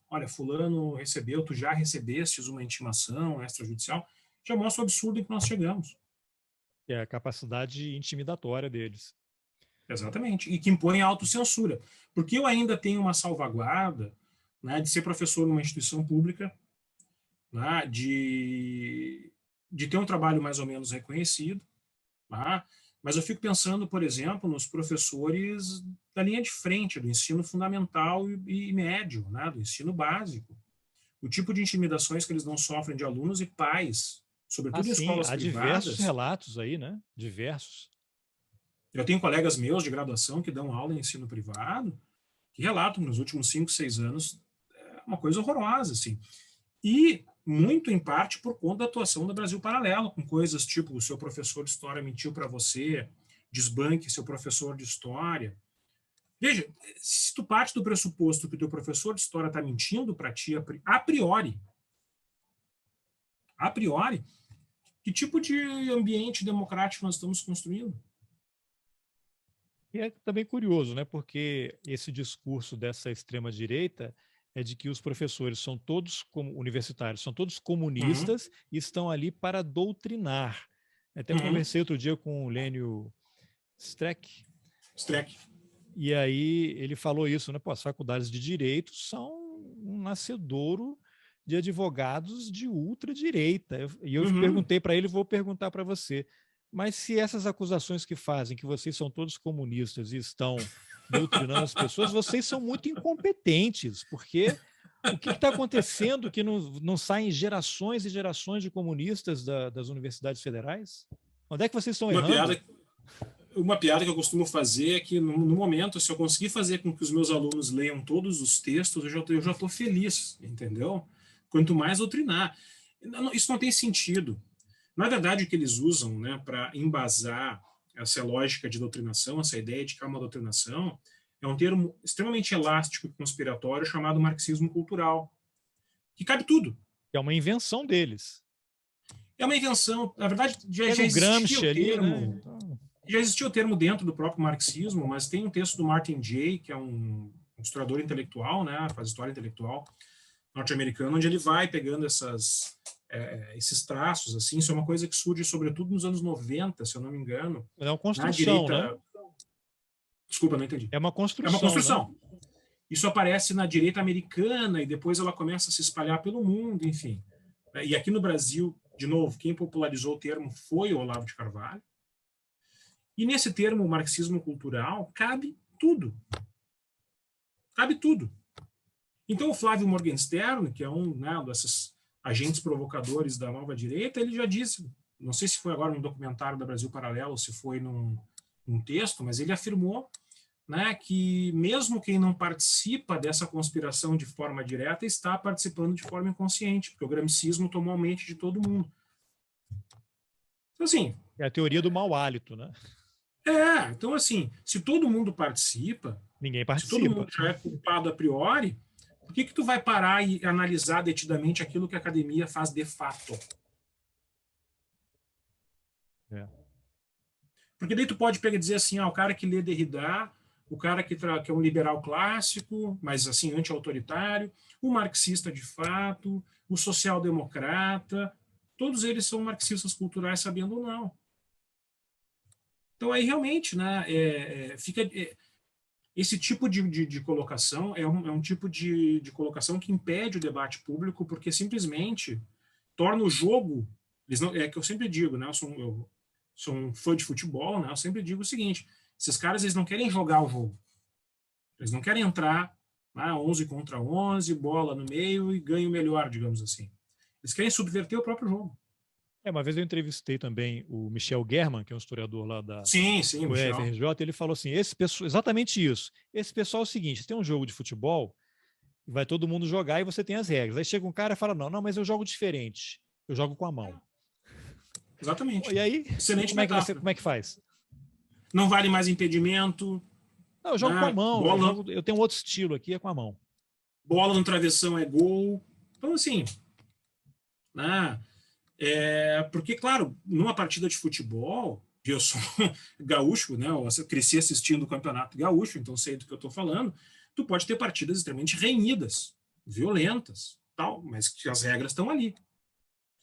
olha, fulano recebeu, tu já recebestes uma intimação extrajudicial, já mostra o absurdo em que nós chegamos. É a capacidade intimidatória deles. Exatamente, e que impõe a autocensura. Porque eu ainda tenho uma salvaguarda, né, de ser professor numa instituição pública, né, de ter um trabalho mais ou menos reconhecido, tá? Mas eu fico pensando, por exemplo, nos professores da linha de frente, do ensino fundamental e médio, né, do ensino básico. O tipo de intimidações que eles não sofrem de alunos e pais, sobretudo em escolas privadas. Há diversos relatos aí, né? Diversos. Eu tenho colegas meus de graduação que dão aula em ensino privado, que relatam nos últimos 5, 6 anos uma coisa horrorosa, assim. E muito em parte por conta da atuação da Brasil Paralelo, com coisas tipo o seu professor de história mentiu para você, desbanque seu professor de história. Veja, se tu parte do pressuposto que o teu professor de história está mentindo para ti a priori, que tipo de ambiente democrático nós estamos construindo? E é também curioso, né? Porque esse discurso dessa extrema-direita é de que os professores são todos universitários, são todos comunistas e estão ali para doutrinar. Até conversei outro dia com o Lênio Streck. E aí ele falou isso, né? Pô, as faculdades de direito são um nascedouro de advogados de ultradireita. E eu perguntei para ele, vou perguntar para você. Mas se essas acusações que fazem, que vocês são todos comunistas e estão doutrinando as pessoas, vocês são muito incompetentes, porque o que está acontecendo que não saem gerações e gerações de comunistas das universidades federais? Onde é que vocês estão errando? Uma piada que eu costumo fazer é que, no momento, se eu conseguir fazer com que os meus alunos leiam todos os textos, eu já estou feliz, entendeu? Quanto mais doutrinar. Isso não tem sentido. Na verdade, o que eles usam, né, para embasar essa lógica de doutrinação, essa ideia de que há uma doutrinação, é um termo extremamente elástico e conspiratório chamado marxismo cultural, que cabe tudo. É uma invenção deles. É uma invenção. Na verdade, já Pega o existia Gramsci o ali, termo. né? Então, Já existia o termo dentro do próprio marxismo, mas tem um texto do Martin Jay, que é um historiador intelectual, né, faz história intelectual norte-americano, onde ele vai pegando esses traços, assim. Isso é uma coisa que surge sobretudo nos anos 90, se eu não me engano, é uma na construção, direita... né? Desculpa, não entendi. É uma É uma construção, construção. né? Isso aparece na direita americana e depois ela começa a se espalhar pelo mundo, enfim. E aqui no Brasil, de novo, quem popularizou o termo foi o Olavo de Carvalho. E nesse termo, marxismo cultural, cabe tudo. Cabe tudo. Então, o Flávio Morgenstern, que é um, né, desses agentes provocadores da nova direita, ele já disse, não sei se foi agora num documentário da Brasil Paralelo ou se foi num texto, mas ele afirmou, né, que mesmo quem não participa dessa conspiração de forma direta está participando de forma inconsciente, porque o gramscismo tomou a mente de todo mundo. Então, assim... É a teoria do mau hálito, né? Então, assim, se todo mundo participa, Ninguém se participa. todo mundo já é culpado a priori, por que tu vai parar e analisar detidamente aquilo que a academia faz de fato? Porque daí tu pode pegar e dizer assim, o cara que lê Derrida, o cara que é um liberal clássico, mas assim, anti-autoritário, o marxista de fato, o social-democrata, todos eles são marxistas culturais, sabendo ou não. Então aí realmente, né, esse tipo de colocação é um tipo de colocação que impede o debate público, porque simplesmente torna o jogo... é que eu sempre digo, né, eu sou um fã de futebol, né, eu sempre digo o seguinte, esses caras eles não querem jogar o jogo. Eles não querem entrar 11 contra 11, bola no meio e ganho melhor, digamos assim. Eles querem subverter o próprio jogo. Uma vez eu entrevistei também o Michel German, que é um historiador lá da UFRJ, ele falou assim, exatamente isso. Esse pessoal é o seguinte, tem um jogo de futebol, vai todo mundo jogar e você tem as regras. Aí chega um cara e fala, não, mas eu jogo diferente. Eu jogo com a mão. Exatamente. E aí, excelente como é que faz? Não vale mais impedimento. Não, eu jogo com a mão. Eu tenho um outro estilo aqui, é com a mão. Bola no travessão é gol. Então, assim... porque, claro, numa partida de futebol, eu sou gaúcho, né? Eu cresci assistindo o Campeonato Gaúcho, então sei do que eu estou falando. Tu pode ter partidas extremamente renhidas, violentas, tal, mas que as regras estão ali.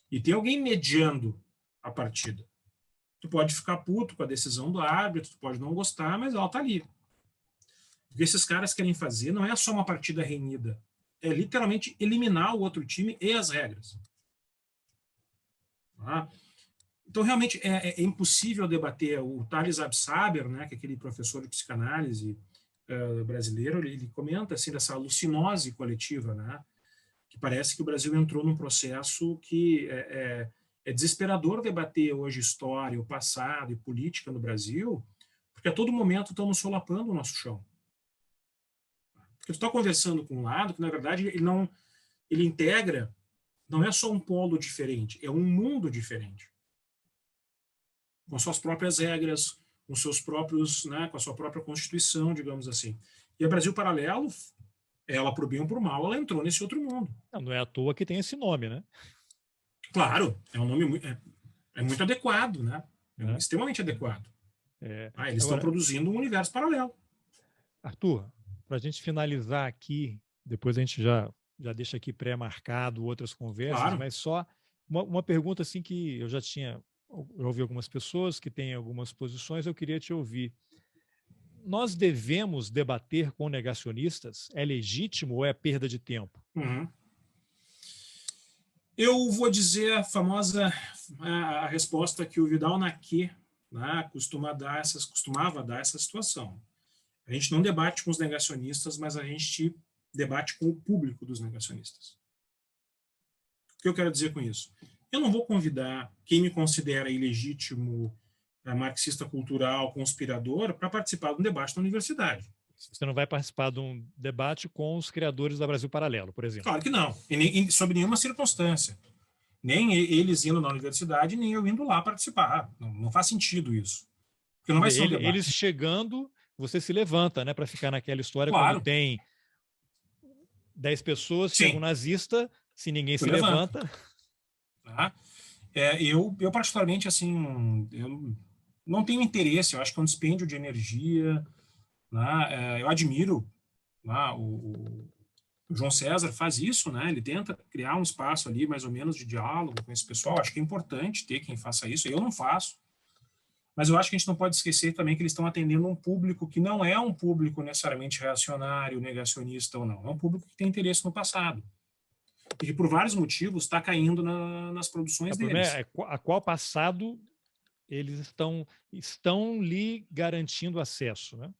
E tem alguém mediando a partida. Tu pode ficar puto com a decisão do árbitro, tu pode não gostar, mas ela está ali. O que esses caras querem fazer não é só uma partida renhida, é literalmente eliminar o outro time e as regras. Então, realmente, é impossível debater. O Thales Absaber, né, que é aquele professor de psicanálise brasileiro, ele comenta assim, dessa alucinose coletiva, né, que parece que o Brasil entrou num processo que é desesperador debater hoje história, o passado e política no Brasil, porque a todo momento estamos solapando o nosso chão. Porque tu está conversando com um lado que, na verdade, ele integra, não é só um polo diferente, é um mundo diferente. Com suas próprias regras, com seus próprios, né, com a sua própria constituição, digamos assim. E a Brasil Paralelo, ela, por bem ou por mal, ela entrou nesse outro mundo. Não é à toa que tem esse nome, né? Claro, é um nome muito adequado, né? Extremamente adequado. Eles estão produzindo um universo paralelo. Arthur, para a gente finalizar aqui, depois a gente já deixa aqui pré-marcado outras conversas, claro. Mas só uma pergunta assim que eu já ouvi algumas pessoas que têm algumas posições, eu queria te ouvir. Nós devemos debater com negacionistas? É legítimo ou é perda de tempo? Eu vou dizer a resposta que o Vidal Naquet, né, costumava dar essa situação. A gente não debate com os negacionistas, mas a gente debate com o público dos negacionistas. O que eu quero dizer com isso? Eu não vou convidar quem me considera ilegítimo, marxista cultural, conspirador, para participar de um debate na universidade. Você não vai participar de um debate com os criadores da Brasil Paralelo, por exemplo? Claro que não, sob nenhuma circunstância. Nem eles indo na universidade, nem eu indo lá participar. Não faz sentido isso. Porque não vai ser um debate. Eles chegando, você se levanta, né, para ficar naquela história, Claro. quando tem 10 pessoas, Sim. chega um nazista, se ninguém se levanta. Tá? Eu particularmente, assim, eu não tenho interesse, eu acho que é um dispêndio de energia, né? Eu admiro, né, o João César faz isso, né? Ele tenta criar um espaço ali, mais ou menos, de diálogo com esse pessoal. Acho que é importante ter quem faça isso. Eu não faço, mas eu acho que a gente não pode esquecer também que eles estão atendendo um público que não é um público necessariamente reacionário, negacionista ou não. É um público que tem interesse no passado. E que, por vários motivos, está caindo nas produções deles. A qual passado eles estão lhe garantindo acesso, né?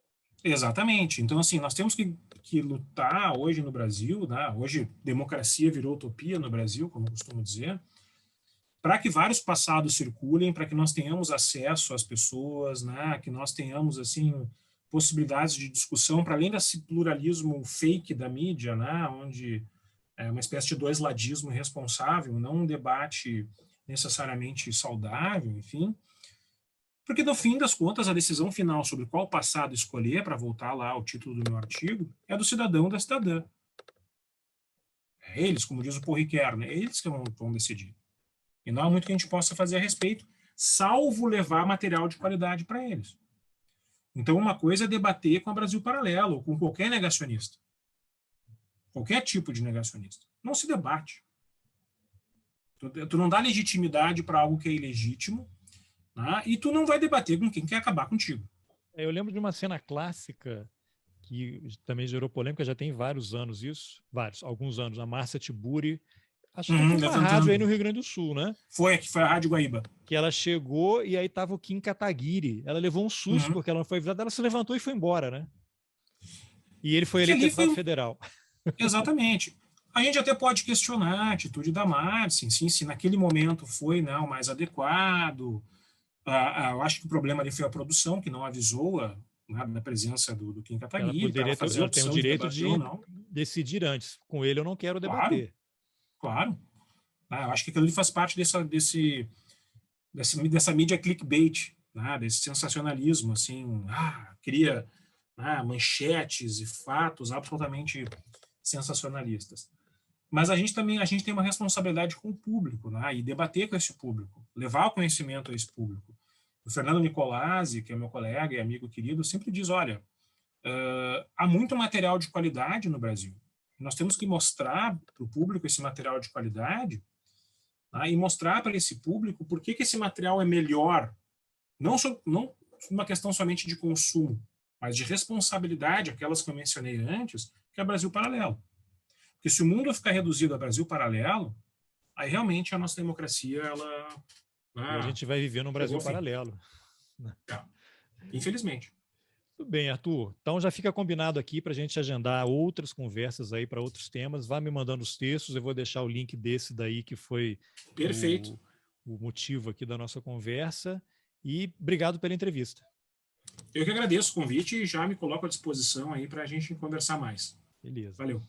Exatamente. Então, assim, nós temos que lutar hoje no Brasil, né? Hoje democracia virou utopia no Brasil, como eu costumo dizer, para que vários passados circulem, para que nós tenhamos acesso às pessoas, né? Que nós tenhamos, assim, possibilidades de discussão, para além desse pluralismo fake da mídia, né? Onde é uma espécie de doisladismo irresponsável, não um debate necessariamente saudável, enfim. Porque, no fim das contas, a decisão final sobre qual passado escolher, para voltar lá ao título do meu artigo, é do cidadão ou da cidadã. É eles, como diz o Paul Ricoeur, né? É eles que vão decidir. E não há muito que a gente possa fazer a respeito, salvo levar material de qualidade para eles. Então, uma coisa é debater com a Brasil Paralelo, ou com qualquer negacionista. Qualquer tipo de negacionista. Não se debate. Tu não dá legitimidade para algo que é ilegítimo, né? E tu não vai debater com quem quer acabar contigo. Eu lembro de uma cena clássica que também gerou polêmica, já tem vários anos isso, alguns anos, a Márcia Tiburi, acho que foi uma rádio aí no Rio Grande do Sul, né? Foi a Rádio Guaíba. Que ela chegou e aí tava o Kim Kataguiri. Ela levou um susto porque ela não foi avisada, ela se levantou e foi embora, né? E ele foi eleito deputado federal. Exatamente. A gente até pode questionar a atitude da Márcia, se naquele momento foi, né, o mais adequado. Eu acho que o problema ali foi a produção, que não avisou da presença do Kim Kataguiri. Ela tem o direito de decidir antes. Com ele eu não quero debater. Claro. Eu acho que aquilo ali faz parte dessa mídia clickbait, né, desse sensacionalismo, assim, cria manchetes e fatos absolutamente sensacionalistas. Mas a gente tem uma responsabilidade com o público, né, e debater com esse público, levar o conhecimento a esse público. O Fernando Nicolazzi, que é meu colega e amigo querido, sempre diz, olha, há muito material de qualidade no Brasil. Nós temos que mostrar para o público esse material de qualidade, né, e mostrar para esse público por que esse material é melhor, não uma questão somente de consumo, mas de responsabilidade, aquelas que eu mencionei antes, que é Brasil Paralelo. Porque se o mundo ficar reduzido a Brasil Paralelo, aí realmente a nossa democracia, e a gente vai viver num Brasil paralelo. Infelizmente. Tudo bem, Arthur. Então já fica combinado aqui para a gente agendar outras conversas aí para outros temas. Vá me mandando os textos, eu vou deixar o link desse daí que foi perfeito o motivo aqui da nossa conversa. E obrigado pela entrevista. Eu que agradeço o convite e já me coloco à disposição aí para a gente conversar mais. Beleza. Valeu.